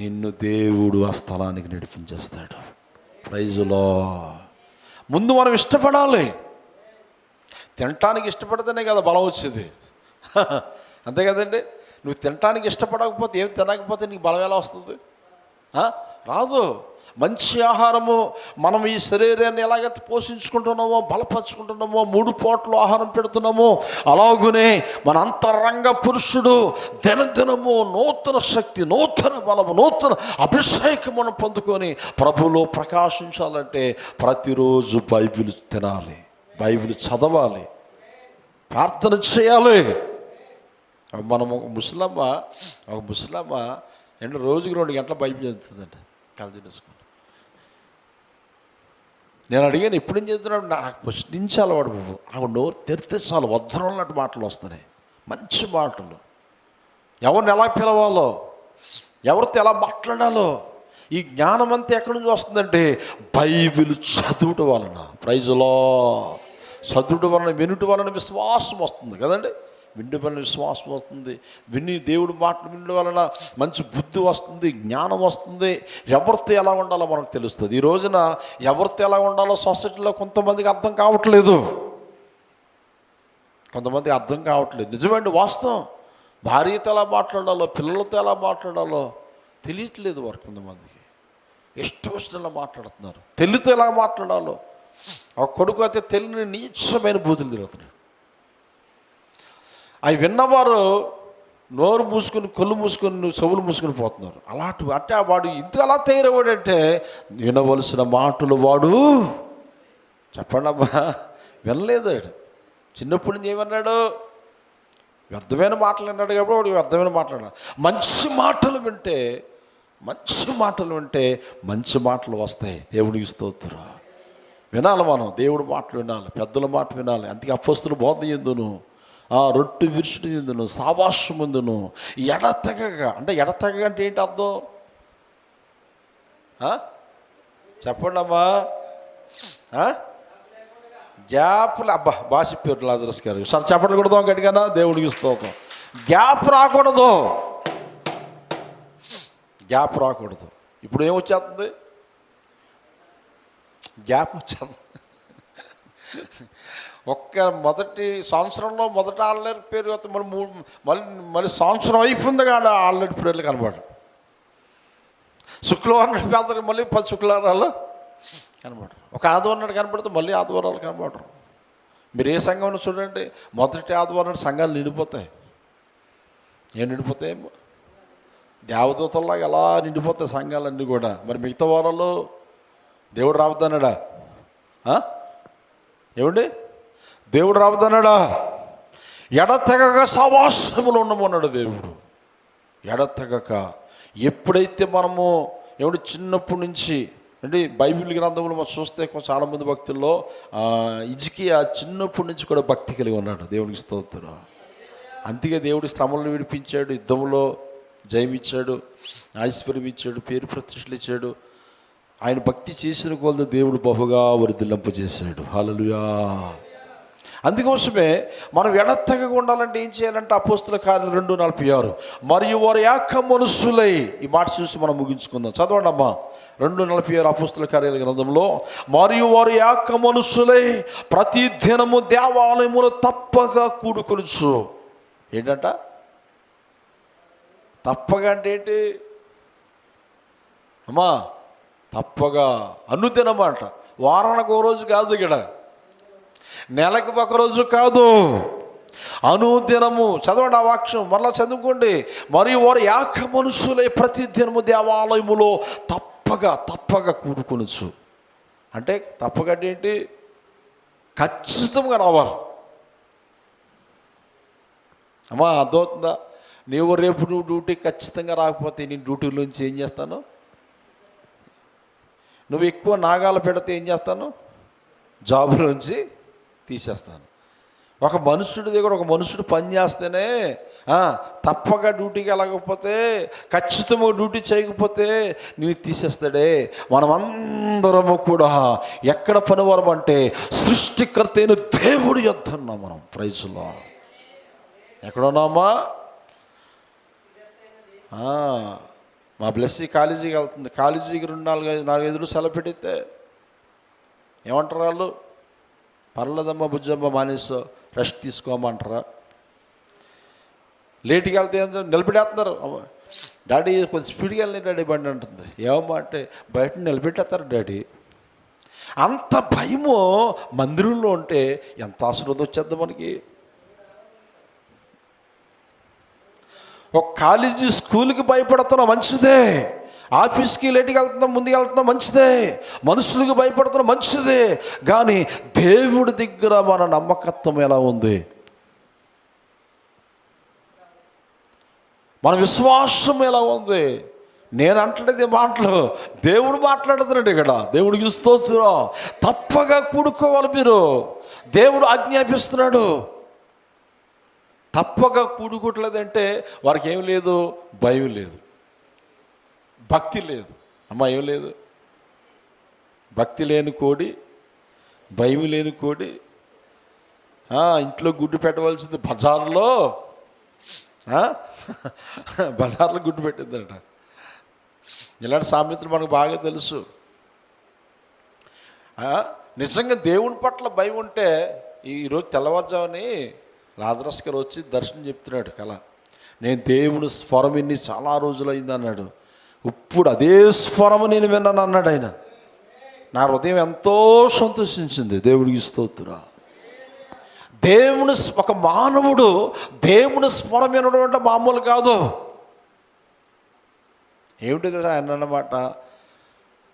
నిన్ను దేవుడు ఆ స్థలానికి నడిపించేస్తాడు. ప్రైజులో ముందు మనం ఇష్టపడాలి. తినటానికి ఇష్టపడితేనే కదా బలం వచ్చేది. అంతే కదండి. నువ్వు తినటానికి ఇష్టపడకపోతే, ఏం తినకపోతే నీకు బలం ఎలా వస్తుంది? రాదు. మంచి ఆహారము, మనం ఈ శరీరాన్ని ఎలాగైతే పోషించుకుంటున్నామో, బలపరుచుకుంటున్నామో, 3 పూటలు ఆహారం పెడుతున్నామో, అలాగునే మన అంతరంగ పురుషుడు దినదినము నూతన శక్తి, నూతన బలము, నూతన అభిషేకమును పొందుకొని ప్రభులో ప్రకాశించాలంటే ప్రతిరోజు బైబిల్ తినాలి, బైబిల్ చదవాలి, ప్రార్థన చేయాలి. మనం ఒక ముసలమ్మ రోజుకి 2 గంటల బైబిల్ చదువుతుందంట. కళ్ళు చూసుకోండి. నేను అడిగాను, ఎప్పుడేం చదువుతున్నాడు? నాకు ఫస్ట్ నుంచి అలవాటు బాబు. ఆవిడ నోరు తెరితే చాలు వజ్రం లాంటి మాటలు వస్తున్నాయి, మంచి మాటలు. ఎవరిని ఎలా పిలవాలో, ఎవరితో ఎలా మాట్లాడాలో, ఈ జ్ఞానం అంతా ఎక్కడి నుంచి వస్తుందంటే బైబిల్ చదువుట వలన. ప్రైజులో చదువుట వలన, వినుట వలన విశ్వాసం వస్తుంది కదండి. విండు వలన విశ్వాసం వస్తుంది, దేవుడు మాటలు వినడం వలన మంచి బుద్ధి వస్తుంది, జ్ఞానం వస్తుంది. ఎవరితో ఎలా ఉండాలో మనకు తెలుస్తుంది. ఈ రోజున ఎవరితో ఎలా ఉండాలో సొసైటీలో కొంతమందికి అర్థం కావట్లేదు. నిజమండి, వాస్తవం. భార్యతో ఎలా మాట్లాడాలో, పిల్లలతో ఎలా మాట్లాడాలో తెలియట్లేదు వారు. కొంతమందికి ఇష్టం వచ్చినలా మాట్లాడుతున్నారు. తల్లితో ఎలా మాట్లాడాలో, ఆ కొడుకు అయితే తల్లిని నీచమైన బూతులు తిరుగుతున్నాడు. అవి విన్నవారు నోరు మూసుకొని, కళ్ళు మూసుకొని, చెవులు మూసుకొని పోతున్నారు. అంటే వాడు ఇంత అలా తయారవాడంటే వినవలసిన మాటలు వాడు చెప్పండి అమ్మా వినలేదు. చిన్నప్పటి నుంచి ఏమన్నాడు? వ్యర్థమైన మాటలు విన్నాడు కాబట్టి వాడు వ్యర్థమైన మాట్లాడాడు. మంచి మాటలు వింటే మంచి మాటలు వస్తాయి. దేవునికి స్తోత్రం. వినాలి, మనం దేవుడి మాటలు వినాలి, పెద్దల మాట వినాలి. అందుకే అపొస్తలుల బోధ ఎందును, రొట్టె విరుచుట ఎందును, సావాసం ముందును ఎడతెగగా. అంటే ఎడతెగగా అంటే ఏంటి అర్థం? చెప్పండి అమ్మా. గ్యాప్లు. భాష పేరు లాజరస్ గారు సార్ చెప్పకూడదు గట్టిగా. దేవుడికి స్తోత్రం. గ్యాప్ రాకూడదు. ఇప్పుడు ఏమొచ్చేస్తుంది? గ్యాప్ వచ్చేస్తుంది. మొదటి సంవత్సరంలో మొదట ఆల్రెడీ పేరు మళ్ళీ సంవత్సరం అయిపోయింది కానీ ఆల్రెడీ పేర్లు కనబడరు. శుక్రవారం పేదలు మళ్ళీ 10 శుక్రవారాలు కనబడరు. ఒక ఆదివారం నాడు కనబడితే మళ్ళీ ఆదివారాలు కనబడరు. మీరు ఏ సంఘంలో చూడండి, మొదటి ఆదివారం సంఘాలు నిండిపోతాయి. ఏం నిండిపోతాయేమో, దేవదూతల్లాగా ఎలా నిండిపోతాయి సంఘాలన్నీ కూడా. మరి మిగతా వారాల్లో దేవుడు రావద్దన్నాడా? ఏమండి, దేవుడు రావద్దన్నాడా? ఎడతెగక సవాసములు ఉండమన్నాడు దేవుడు. ఎడతెగక. ఎప్పుడైతే మనము చిన్నప్పటి నుంచి అంటే బైబిల్ గ్రంథంలో మనం చూస్తే చాలామంది భక్తుల్లో హిజ్కియా చిన్నప్పటి నుంచి కూడా భక్తి కలిగి ఉన్నాడు. దేవుడికి స్తోత్రం. అందుకే దేవుడి శ్రమలను విడిపించాడు, యుద్ధంలో జయమిచ్చాడు, ఐశ్వర్యం ఇచ్చాడు, పేరు ప్రతిష్టలు ఇచ్చాడు. ఆయన భక్తి చేసిన కొలది దేవుడు బహుగా వర్ధిల్లింపజేశాడు. హల్లెలూయా. అందుకోసమే మనం ఎడతెగక ఉండాలంటే ఏం చేయాలంటే అపోస్తుల కార్యాలు 2:46 మరియు వారు ఏక మనస్సులై, ఈ మాట చూసి మనం ముగించుకుందాం. చదవండి అమ్మా. 2:46 అపోస్తుల కార్యాల గ్రంథంలో, మరియు వారు ఏక మనస్సులై ప్రతి దినము దేవాలయములో తప్పగా కూడుకొనుచు. ఏంటంట తప్పగా అంటే ఏంటి అమ్మా? తప్పగా అనుదినం అంట. వారానికి ఒక రోజు కాదు, ఇక్కడ నెలకు ఒక రోజు కాదు, అనుదినము. చదవండి ఆ వాక్యం, మరలా చదువుకోండి. మరియు వారు ఏక మనుషులై ప్రతి దినము దేవాలయములో తప్పగా కూడుకొనొచ్చు. అంటే తప్పగా అంటే ఏంటి? ఖచ్చితంగా రావాలి. అమ్మా అర్థమవుతుందా? రేపు నువ్వు డ్యూటీకి ఖచ్చితంగా రాకపోతే నేను డ్యూటీలోంచి ఏం చేస్తాను? నువ్వు ఎక్కువ నాగాలు పెడితే ఏం చేస్తాను? జాబులోంచి తీసేస్తాను. ఒక మనుషుడి దగ్గర ఒక మనుషుడు పని చేస్తేనే తప్పగా డ్యూటీకి వెళ్ళకపోతే, ఖచ్చితంగా డ్యూటీ చేయకపోతే నేను తీసేస్తాడే. మనమందరము కూడా ఎక్కడ పనివారం అంటే సృష్టికర్త అయిన దేవుడి యొద్ద ఉన్నాం మనం. ప్రైజ్లో ఎక్కడున్నామా? మా బ్లెస్సీ కాలేజీకి వెళ్తుంది. కాలేజీకి 4-5 రోజులు సెలవు పెట్టితే ఏమంటారు వాళ్ళు? పర్లేదమ్మా బుజ్జమ్మ మానేసో, రెస్ట్ తీసుకోమంటారా? లేట్కి వెళ్తే ఏం నిలబెట్టేస్తున్నారు. డాడీ కొంచెం స్పీడ్గా వెళ్ళిన డాడీ బండి అంటుంది. ఏమమ్మా అంటే బయట నిలబెట్టేస్తారు డాడీ. అంత భయము మందిరంలో ఉంటే ఎంత ఆశీర్వాదం వచ్చేద్దాం మనకి. ఒక కాలేజీ స్కూల్కి భయపడుతున్నా మంచిదే, ఆఫీస్కి లేట్కి వెళ్తున్నా ముందుకు వెళ్తున్నా మంచిదే, మనుషులకు భయపడుతున్నా మంచిదే. కానీ దేవుడి దగ్గర మన నమ్మకత్వం ఎలా ఉంది? మన విశ్వాసం ఎలా ఉంది? నేను అంటలేదు మాటలు, దేవుడు మాట్లాడుతున్నాడు ఇక్కడ. దేవుడికి స్తోత్రం. తప్పగా కూడుకోవాలి మీరు. దేవుడు ఆజ్ఞాపిస్తున్నాడు. తప్పగా కూడుకోవట్లేదంటే వారికి ఏం లేదు? భయం లేదు, భక్తి లేదు. అమ్మ ఏం లేదు? భక్తి లేని కోడి, భయం లేని కోడి ఇంట్లో గుడ్డు పెట్టవలసింది బజార్లో గుడ్డు పెట్టిందట. ఇలాంటి సామెతలు మనకు బాగా తెలుసు. నిజంగా దేవుని పట్ల భయం ఉంటే, ఈరోజు తెల్లవారుజాముని లాజరస్ గారు వచ్చి దర్శనం చెప్తున్నాడు కల. నేను దేవుని స్వరం విని చాలా రోజులు అయింది అన్నాడు. ఇప్పుడు అదే స్వరము నేను విన్నాను అన్నాడు ఆయన. నా హృదయం ఎంతో సంతోషించింది. దేవుడికి స్తోత్రం. ఒక మానవుడు దేవుని స్వరం వినడం అంటే మామూలు కాదు. ఏమిటి ఆయన అన్నమాట?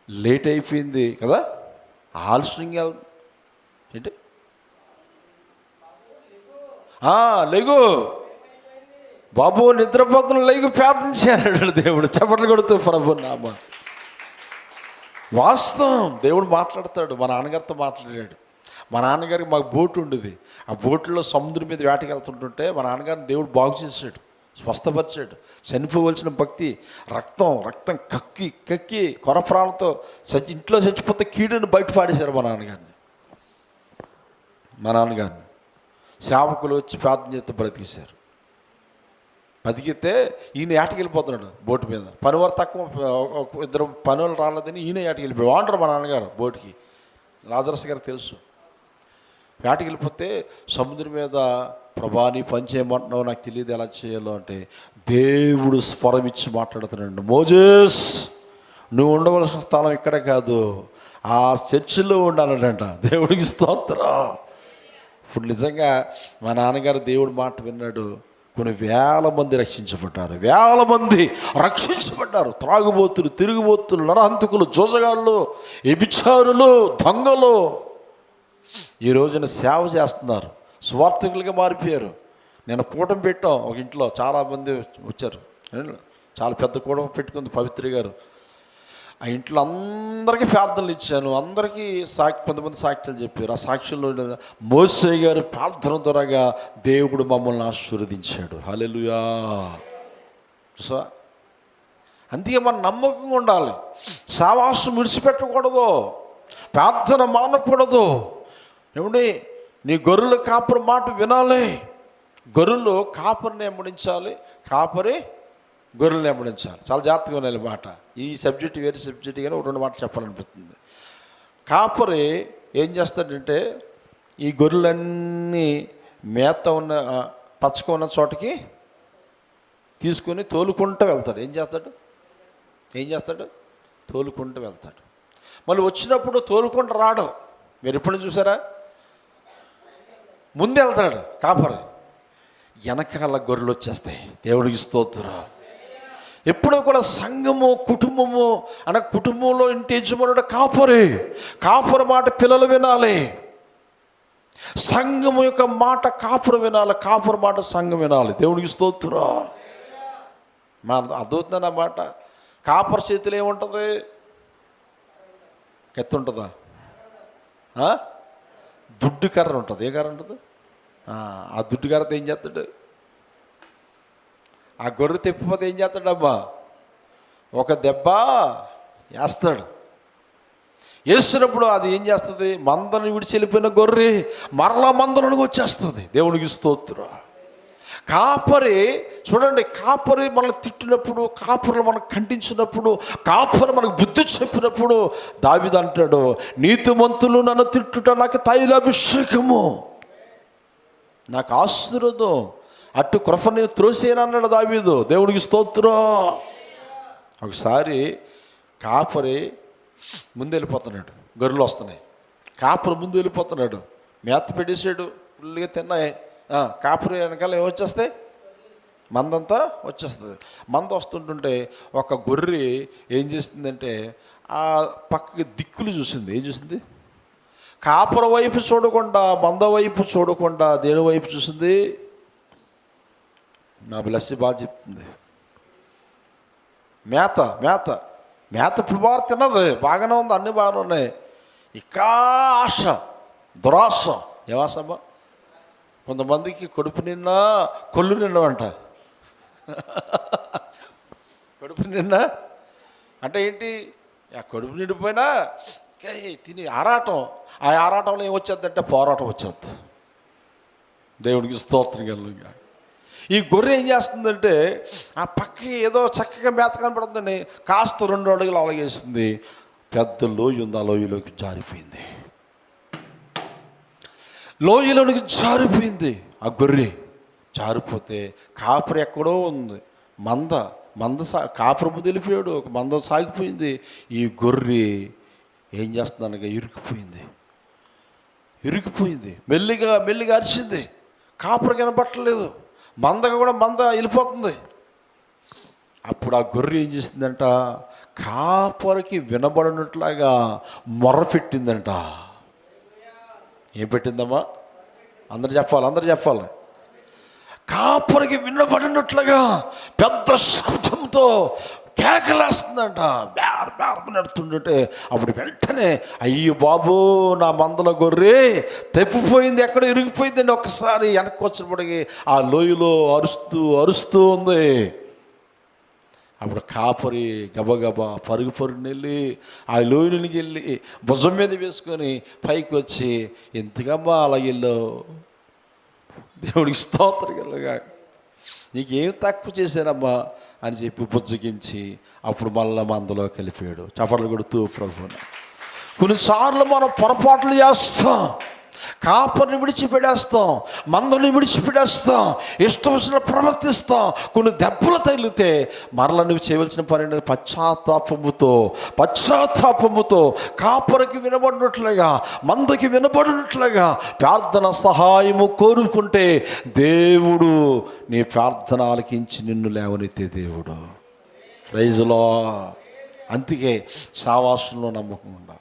లేట్ అయిపోయింది కదా, ఆలస్యంగా ఏంటి? లేగు బాబు, నిద్రపోతున్న లేగు ప్రార్థించాడు దేవుడు. చప్పట్లు కొడుతూ ప్రభు నామ. వాస్తవం, దేవుడు మాట్లాడతాడు. మా నాన్నగారితో మాట్లాడాడు. మా నాన్నగారికి మాకు బోటు ఉండేది. ఆ బోట్లో సముద్రం మీద వేటకి వెళ్తుంటుంటే మా నాన్నగారిని దేవుడు బాగు చేశాడు, స్వస్థపరిచాడు. చనిపోవలసిన భక్తి రక్తం కక్కి కొరప్రాణంతో ఇంట్లో చచ్చిపోతే కీడుని బయట పాడేశారు మా నాన్నగారిని. సేవకులు వచ్చి ప్రార్థన చేస్తే బ్రతికేశారు. బతికితే ఈయన ఏటకి వెళ్ళిపోతున్నాడు బోటు మీద. పనివారు తక్కువ, 2 పనులు రాలేదని ఈయన ఏటకి వెళ్ళిపోయాడు. బాగుంటారు మా నాన్నగారు బోటుకి. లాజరస్ గారికి తెలుసు. వేటకి వెళ్ళిపోతే సముద్రం మీద, ప్రభా నీ పని చేయమంటున్నావు, నాకు తెలియదు ఎలా చేయాలో అంటే దేవుడు స్వరం ఇచ్చి మాట్లాడుతున్నాడు. మోజెస్, నువ్వు ఉండవలసిన స్థలం ఇక్కడే కాదు, ఆ చర్చిలో ఉండాలంట. దేవుడికి స్తోత్రం. ఇప్పుడు నిజంగా మా నాన్నగారు దేవుడు మాట విన్నాడు. కొన్ని వేల మంది రక్షించబడ్డారు. త్రాగుబోతులు, తిరుగుబోతులు, నరహంతకులు, జోజగాళ్ళు, వ్యభిచారులు, దొంగలు ఈ రోజున సేవ చేస్తున్నారు. స్వార్థకులుగా మారిపోయారు. నేను కూటమి పెట్టాం ఒక ఇంట్లో, చాలామంది వచ్చారు. చాలా పెద్ద కూటమి పెట్టుకుంది పవిత్రి గారు. ఆ ఇంట్లో అందరికీ ప్రార్థనలు ఇచ్చాను. అందరికీ కొంతమంది సాక్ష్యాలు చెప్పారు. ఆ సాక్ష్యంలో మోసే గారు ప్రార్థన ద్వారాగా దేవుడు మమ్మల్ని ఆశీర్వదించాడు. హల్లెలూయా. అందుకే మనం నమ్మకంగా ఉండాలి. సావాసం విడిచిపెట్టకూడదు, ప్రార్థన మానకూడదు. ఏమండి, నీ గొర్రెల కాపరి మాట వినాలి. గొర్రెలు కాపరిని వెంబడించాలి, కాపరి గొర్రెలను వెంబడించాలి. చాలా జాగ్రత్తగా వినాలి మాట. ఈ సబ్జెక్ట్ వేరే సబ్జెక్ట్ కానీ ఒక 2 మాటలు చెప్పాలనిపిస్తుంది. కాపరి ఏం చేస్తాడంటే ఈ గొర్రెలన్నీ మేత ఉన్న పచ్చక ఉన్న చోటకి తీసుకొని తోలుకుంటూ వెళ్తాడు. ఏం చేస్తాడు? తోలుకుంటూ వెళ్తాడు. మళ్ళీ వచ్చినప్పుడు తోలుకుంటూ రాడు. మీరు ఎప్పుడు చూసారా? ముందు వెళ్తాడు కాపరి, వెనకాల గొర్రెలు వచ్చేస్తాయి. దేవుడికి స్తోత్రం. ఎప్పుడూ కూడా సంఘము, కుటుంబము అనే కుటుంబంలో ఇంటి యజమానుడు కాపరి మాట పిల్లలు వినాలి. సంఘము యొక్క మాట కాపురు వినాలి, కాపురు మాట సంఘం వినాలి. దేవుడికి స్తోత్రం. అర్థమవుతుందా మాట? కాపరి చేతిలో ఏముంటుంది? కత్తి ఉంటుందా? దుడ్డు కర్ర ఉంటుంది. ఏ కర్ర ఉంటుంది? ఆ దుడ్డు కర్రతో ఏం చేస్తాడు? ఆ గొర్రె తెప్పిపోతే ఏం చేస్తాడమ్మా? ఒక దెబ్బ వేస్తాడు. వేసినప్పుడు అది ఏం చేస్తుంది? మందను విడిచి వెళ్ళిపోయిన గొర్రె మరలా మందలోనికి వచ్చేస్తుంది. దేవునికి స్తోత్రం. కాపరి చూడండి, కాపరి మనల్ని తిట్టినప్పుడు, కాపరులు మనకు ఖండించినప్పుడు, కాపరి మనకు బుద్ధి చెప్పినప్పుడు దావీదు అంటాడు, నీతిమంతులు నన్ను తిట్టుట నాకు తైలాభిషేకము, నాకు ఆశీర్వాదం, అట్టు కృపని త్రోసేనన్నాడు దావీదు. దేవునికి స్తోత్రం. ఒకసారి కాపరి ముందు వెళ్ళిపోతున్నాడు, గొర్రెలు వస్తున్నాయి, కాపరి ముందు వెళ్ళిపోతున్నాడు, మేత పెట్టేసాడు, ఫుల్గా తిన్నాయి. కాపరి వెనకాల ఏమొచ్చేస్తాయి? మందంతా వచ్చేస్తుంది. మంద వస్తుంటుంటే ఒక గొర్రె ఏం చేస్తుందంటే ఆ పక్కకి దిక్కులు చూసింది. ఏం చూసింది? కాపరి వైపు చూడకుండా, మంద వైపు చూడకుండా దేని వైపు చూసింది? నా బ్లెస్సి బాగా చెప్తుంది. మేత ఇప్పుడు బాగా తిన్నది, బాగానే ఉంది, అన్నీ బాగానే ఉన్నాయి. ఇంకా ఆశ, దురాశ. ఏమాసమ్మా? కొంతమందికి కడుపు నిన్నా కొళ్ళు నిండవంట. కడుపు నిండా అంటే ఏంటి? ఆ కడుపు నిండిపోయినా తిని ఆరాటం. ఆ ఆరాటంలో ఏమొచ్చేది అంటే పోరాటం వచ్చేది. దేవుడికి స్తోత్రం కలుగుగా. ఈ గొర్రె ఏం చేస్తుందంటే ఆ పక్కకి ఏదో చక్కగా మేత కనపడుతుందని కాస్త 2 అడుగులు అలాగేస్తుంది. పెద్ద లోయ ఉంది, ఆ లోయలోకి జారిపోయింది. లోయలోనికి జారిపోయింది ఆ గొర్రె. జారిపోతే కాపరి ఎక్కడో ఉంది, మంద కాపరి ముందు వెళ్ళిపోయాడు, ఒక మంద సాగిపోయింది. ఈ గొర్రె ఏం చేస్తుందనగా ఇరికిపోయింది. మెల్లిగా అరిచింది. కాపరి కనపట్టలేదు, మందగా కూడా మంద వెళ్ళిపోతుంది. అప్పుడు ఆ గొర్రె ఏం చేసిందంట? కాపరికి వినబడినట్లాగా మొర్ర పెట్టిందంట. ఏం పెట్టిందమ్మా? అందరు చెప్పాలి. కాపరికి వినబడినట్లుగా పెద్ద శబ్దంతో కేకలేస్తుందంట. నడుతుంటే అప్పుడు వెంటనే అయ్యో బాబు, నా మందల గొర్రె తెప్పిపోయింది, ఎక్కడ ఇరిగిపోయిందండి. ఒక్కసారి వెనక్కి వచ్చినప్పటికి ఆ లోయలో అరుస్తూ ఉంది. అప్పుడు కాపరి గబగబా పరుగుని వెళ్ళి ఆ లోయలోనికి వెళ్ళి భుజం మీద వేసుకొని పైకి వచ్చి, ఎంతకమ్మా అలా వెళ్ళు, దేవుడికి స్తోత్రం కలుగా, నీకేం తక్కువ చేశానమ్మా అని చెప్పి బుజ్జగించి అప్పుడు మళ్ళా మందలో కలిపాడు. చప్పట్లు కొడుతూ ప్రభువుని. కొన్నిసార్లు మనం పొరపాట్లు చేస్తాం, కాపరిని విడిచిపెడేస్తాం, మందని విడిచిపెడేస్తాం, ఇష్టం వచ్చిన ప్రవర్తిస్తాం. కొన్ని దెబ్బలు తగిలితే మరలా నువ్వు చేయవలసిన పని పశ్చాత్తాపముతో కాపరికి వినబడినట్లుగా, మందకి వినబడినట్లుగా ప్రార్థన సహాయము కోరుకుంటే దేవుడు నీ ప్రార్థన ఆలకించి నిన్ను లేవనెత్తే దేవుడు. ప్రైజ్లో. అందుకే సావాసంలో నమ్మకం ఉండాలి,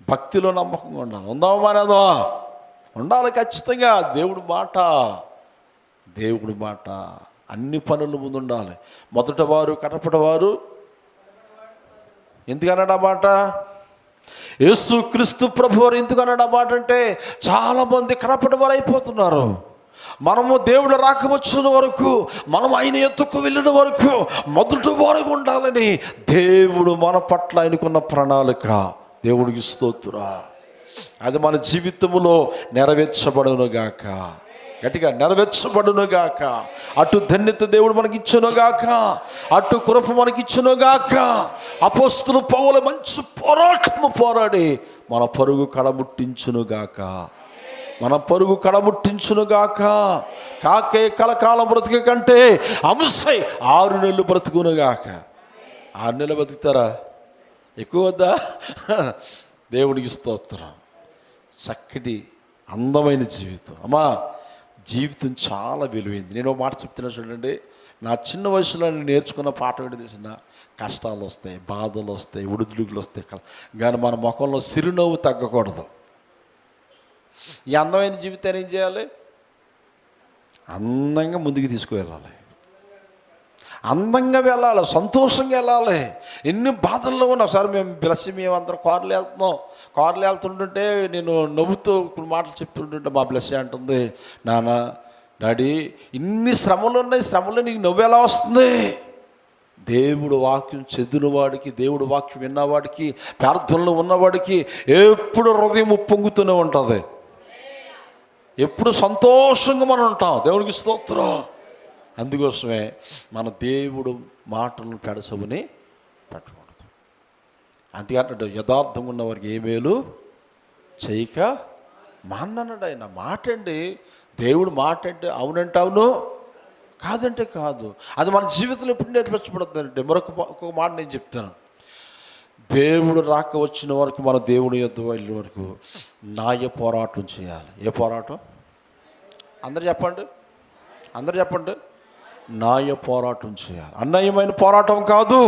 భక్తిలో నమ్మకంగా ఉండాలి. ఉందామనేదో ఉండాలి ఖచ్చితంగా. దేవుడి మాట అన్ని పనుల ముందు ఉండాలి. మొదటవారు కనపడవారు ఎందుకన్నాడు ఆ మాట? యేసుక్రీస్తు ప్రభువారు ఎందుకన్నాడు ఆ మాట అంటే చాలామంది కనపడవారు అయిపోతున్నారు. మనము దేవుడు రాకవచ్చిన వరకు, మనం ఆయన ఎత్తుకు వెళ్ళిన వరకు మొదటి వారుగా ఉండాలని దేవుడు మన పట్ల ఆయనకున్న ప్రణాళిక. దేవుడికి స్తోత్రం. అది మన జీవితంలో నెరవేర్చబడునుగాక. గట్టిగా నెరవేర్చబడునుగాక. అటు ధన్యత దేవుడు మనకి ఇచ్చునుగాక, అటు కృప మనకి ఇచ్చునుగాక. అపోస్తలుడు పౌలు మంచి పోరాటము పోరాడి మన పరుగు కడముట్టించునుగాక. మన పరుగు కడముట్టించునుగాక. కాకే కలకాలం బ్రతికే కంటే అంశై 6 నెలలు బ్రతుకునుగాక. 6 నెలలు బతుకుతారా? ఎక్కువ వద్దా? దేవుడికి స్తోత్రం. చక్కటి అందమైన జీవితం. అమ్మా, జీవితం చాలా విలువైంది. నేను ఒక మాట చెప్తున్నా చూడండి. నా చిన్న వయసులో నేను నేర్చుకున్న పాట ఏంటి తెలిసిన? కష్టాలు వస్తాయి, బాధలు వస్తాయి, ఉడుదుడుగులు వస్తాయి, కానీ మన ముఖంలో సిరునవ్వు తగ్గకూడదు. ఈ అందమైన జీవితాన్ని ఏం చేయాలి? అందంగా ముందుకు తీసుకువెళ్ళాలి, అందంగా వెళ్ళాలి, సంతోషంగా వెళ్ళాలి. ఎన్ని బాధల్లో ఉన్నా. ఒకసారి మేమందరం కార్లు వెళ్తుంటుంటే నేను నవ్వుతూ మాటలు చెప్తుంటుంటే మా బ్లెస్ అంటుంది, నాన్న డాడీ ఇన్ని శ్రమలు ఉన్నాయి, శ్రమలో నీకు నవ్వు ఎలా వస్తుంది? దేవుడు వాక్యం చదివిన వాడికి, దేవుడు వాక్యం విన్నవాడికి, ప్రార్థనలో ఉన్నవాడికి ఎప్పుడు హృదయం ఉప్పొంగుతూనే ఉంటుంది. ఎప్పుడు సంతోషంగా మనం ఉంటాం. దేవునికి స్తోత్రం. అందుకోసమే మన దేవుడు మాటలను పెడసవుని పెట్టకూడదు. అందుకంటే యథార్థంగా ఉన్న వారికి ఏ మేలు చేయక మానన్నాడు ఆయన. మాట అండి, దేవుడు మాట అంటే అవునంటే అవును, కాదంటే కాదు. అది మన జీవితంలో ఎప్పుడు నేర్పించబడుతుందంటే ఒక్కొక్క మాట నేను చెప్తాను. దేవుడు రాక వచ్చిన వరకు, మన దేవుడి యొద్ద వెళ్ళిన వరకు న్యాయ పోరాటం చేయాలి. ఏ పోరాటం? అందరు చెప్పండి, అందరు చెప్పండి. న్యాయ పోరాటం చేయాలి. అన్యాయమైన పోరాటం కాదు,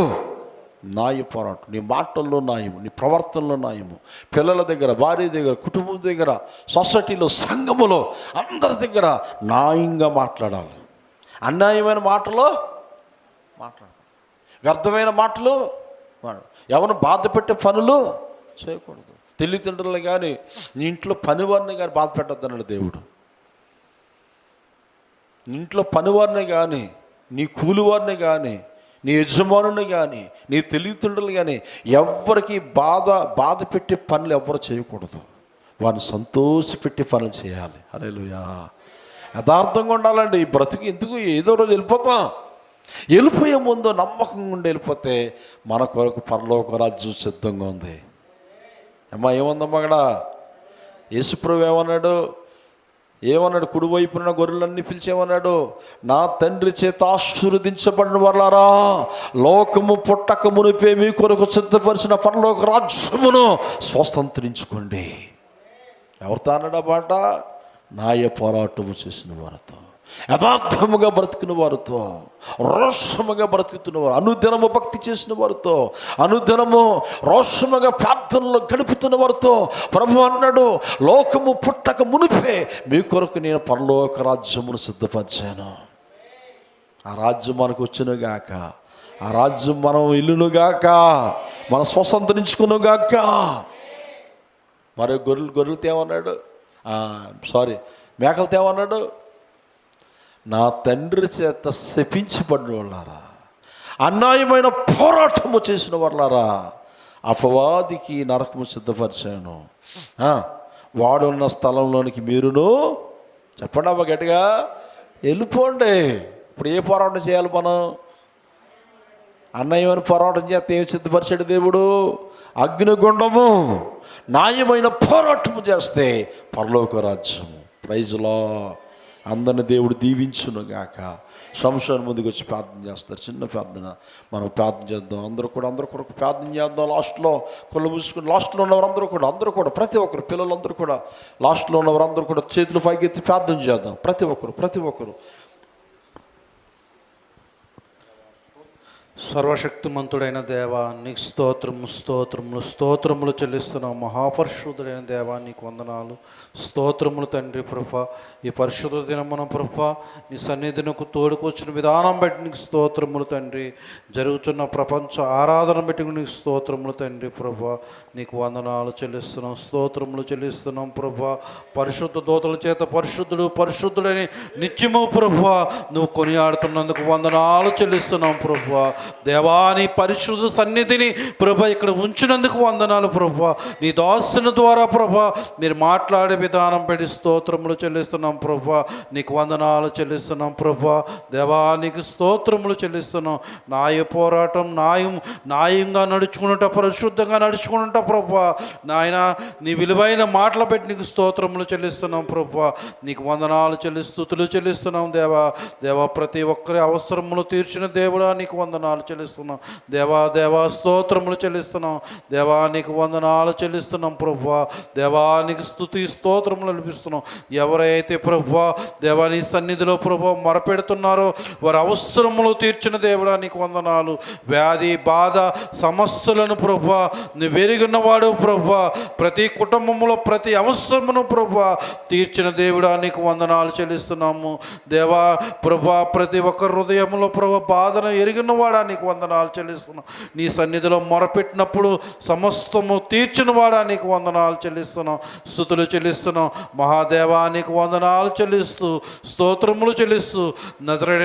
న్యాయ పోరాటం. నీ మాటల్లో న్యాయము, నీ ప్రవర్తనలో న్యాయము, పిల్లల దగ్గర, భార్య దగ్గర, కుటుంబం దగ్గర, సొసైటీలో, సంఘములో అందరి దగ్గర న్యాయంగా మాట్లాడాలి. అన్యాయమైన మాటలు మాట్లాడాలి, వ్యర్థమైన మాటలు ఎవరిని బాధ పెట్టే పనులు చేయకూడదు. తల్లిదండ్రులు కానీ, నీ ఇంట్లో పనివారిని కానీ బాధ పెట్టద్దు అన్నాడు దేవుడు. ఇంట్లో పనివారిని కానీ, నీ కూలివారిని కానీ, నీ యజమానుని కానీ, నీ తల్లిదండ్రులు కానీ ఎవరికి బాధ పెట్టే పనులు ఎవ్వరు చేయకూడదు. వారిని సంతోషపెట్టే పనులు చేయాలి. హల్లెలూయా. యథార్థంగా ఉండాలండి. ఈ బ్రతుకు ఎందుకు ఏదో రోజు వెళ్ళిపోతాం. వెళ్ళిపోయే ముందు నమ్మకంగా ఉండి వెళ్ళిపోతే మన కొరకు పరలోక రాజ్యం సిద్ధంగా ఉంది. అమ్మా ఏముందమ్మా అక్కడ? యేసుప్రభు ఏమన్నాడు? కుడివైపున గొర్రెలన్నీ పిలిచేమన్నాడు? నా తండ్రి చేత ఆశీర్వదించబడిన వారలారా, లోకము పుట్టక మునిపే మీ కొరకు సిద్ధపరిచిన పరలోక రాజ్యమును స్వతంత్రించుకోండి. ఎవరితో అన్నాడు ఆ మాట? న్యాయ పోరాటము చేసిన వారితో, యథార్థముగా బ్రతికిన వారితో, రోషముగా బ్రతుకుతున్న వారు, అనుదినము భక్తి చేసిన వారితో, అనుదినము రోషముగా ప్రార్థనలో గడుపుతున్న వారితో ప్రభు అన్నాడు, లోకము పుట్టక మునిపే మీ కొరకు నేను పరలోక రాజ్యమును సిద్ధపరిచాను. ఆ రాజ్యం మనకు వచ్చునుగాక, ఆ రాజ్యం మనం ఇల్లునుగాక, మనం స్వతంత్రించుకునుగాక. మరి గొర్రెలతో ఏమన్నాడు? మేకలతో ఏమన్నాడు? నా తండ్రి చేత శపించబడిన వాళ్ళారా, అన్యాయమైన పోరాటము చేసిన వాళ్ళారా, అపవాదికి నరకము సిద్ధపరిచాను. వాడున్న స్థలంలోనికి మీరును చెప్పండి అమ్మ గట్టిగా, వెళ్ళిపోండి. ఇప్పుడు ఏ పోరాటం చేయాలి మనం? అన్యాయమైన పోరాటం చేస్తే ఏం సిద్ధపరిచాడు దేవుడు? అగ్నిగుండము. న్యాయమైన పోరాటము చేస్తే పరలోక రాజ్యము. Praise Lord. అందరిని దేవుడు దీవించునుగాక. సంవత్సరం ముందుకు వచ్చి ప్రార్థన చేస్తారు, చిన్న ప్రార్థన. మనం ప్రార్థన చేద్దాం. అందరూ కొరకు ప్రార్థన చేద్దాం. లాస్ట్లో కళ్ళు మూసుకుని, లాస్ట్లో ఉన్నవారు అందరూ కూడా ప్రతి ఒక్కరు, పిల్లలందరూ కూడా, లాస్ట్లో ఉన్నవారు అందరూ కూడా చేతులు పైకెత్తి ప్రార్థన చేద్దాం. ప్రతి ఒక్కరు సర్వశక్తిమంతుడైన దేవా నీకు స్తోత్రము స్తోత్రములు స్తోత్రములు చెల్లిస్తున్నాం. మహాపరిశుద్ధుడైన దేవా నీకు వందనాలు స్తోత్రములు తండ్రి ప్రభా. ఈ పరిశుద్ధ దినమున ప్రభా నీ సన్నిధినకు తోడుకొచ్చిన విధానం బట్టి నీకు స్తోత్రములు తండ్రి. జరుగుతున్న ప్రపంచ ఆరాధన బట్టి నీకు స్తోత్రములు తండ్రి ప్రభా. నీకు వందనాలు చెల్లిస్తున్నాం, స్తోత్రములు చెల్లిస్తున్నాం ప్రభా. పరిశుద్ధ దూతల చేత పరిశుద్ధుడు పరిశుద్ధుడని నిత్యము ప్రభా నువ్వు కొనియాడుతున్నందుకు వందనాలు చెల్లిస్తున్నాం ప్రభా. దేవాని పరిశుద్ధ సన్నిధిని ప్రభా ఇక్కడ ఉంచినందుకు వందనాలు ప్రభా. నీ దాసుని ద్వారా ప్రభా మీరు మాట్లాడే విధానం పెట్టి స్తోత్రములు చెల్లిస్తున్నాం ప్రభా. నీకు వందనాలు చెల్లిస్తున్నాం ప్రభా. దేవానికి స్తోత్రములు చెల్లిస్తున్నాం. పోరాటం న్యాయంగా నడుచుకున్నట, పరిశుద్ధంగా నడుచుకున్నట ప్రభా. నాయన నీ విలువైన మాటలు పెట్టి నీకు స్తోత్రములు చెల్లిస్తున్నాం ప్రభా. నీకు వందనాలు స్తుతులు చెల్లిస్తున్నాం దేవా. ప్రతి ఒక్కరి అవసరములు తీర్చిన దేవుడా నీకు వందనాలు చెల్లిస్తున్నాం దేవా. స్తోత్రములు చెల్లిస్తున్నాం దేవా. నీకు వందనాలు చెల్లిస్తున్నాం ప్రభా. దేవానికి స్తుతి స్తోత్రములు అనిపిస్తున్నాం. ఎవరైతే ప్రభా దేవా నీ సన్నిధిలో ప్రభా మొరపెడుతున్నారో వారి అవసరములు తీర్చిన దేవుడా నీకు వందనాలు. వ్యాధి బాధ సమస్యలను ప్రభా నువ్వు వెరిగినవాడు ప్రభా. ప్రతి కుటుంబంలో ప్రతి అవసరమును ప్రభా తీర్చిన దేవుడా నీకు వందనాలు చెల్లిస్తున్నాము దేవా ప్రభా. ప్రతి ఒక్క హృదయంలో ప్రభా బాధను ఎరిగినవాడా నీకు వందనాలు చెల్లిస్తున్నాం. నీ సన్నిధిలో మొరపెట్టినప్పుడు సమస్తము తీర్చిన వాడా నీకు వందనాలు చెల్లిస్తున్నాం, స్తుతులు చెల్లిస్తున్నాం. మహాదేవా నీకు వందనాలు చెల్లిస్తూ స్తోత్రములు చెల్లిస్తూ నజరేయుడైన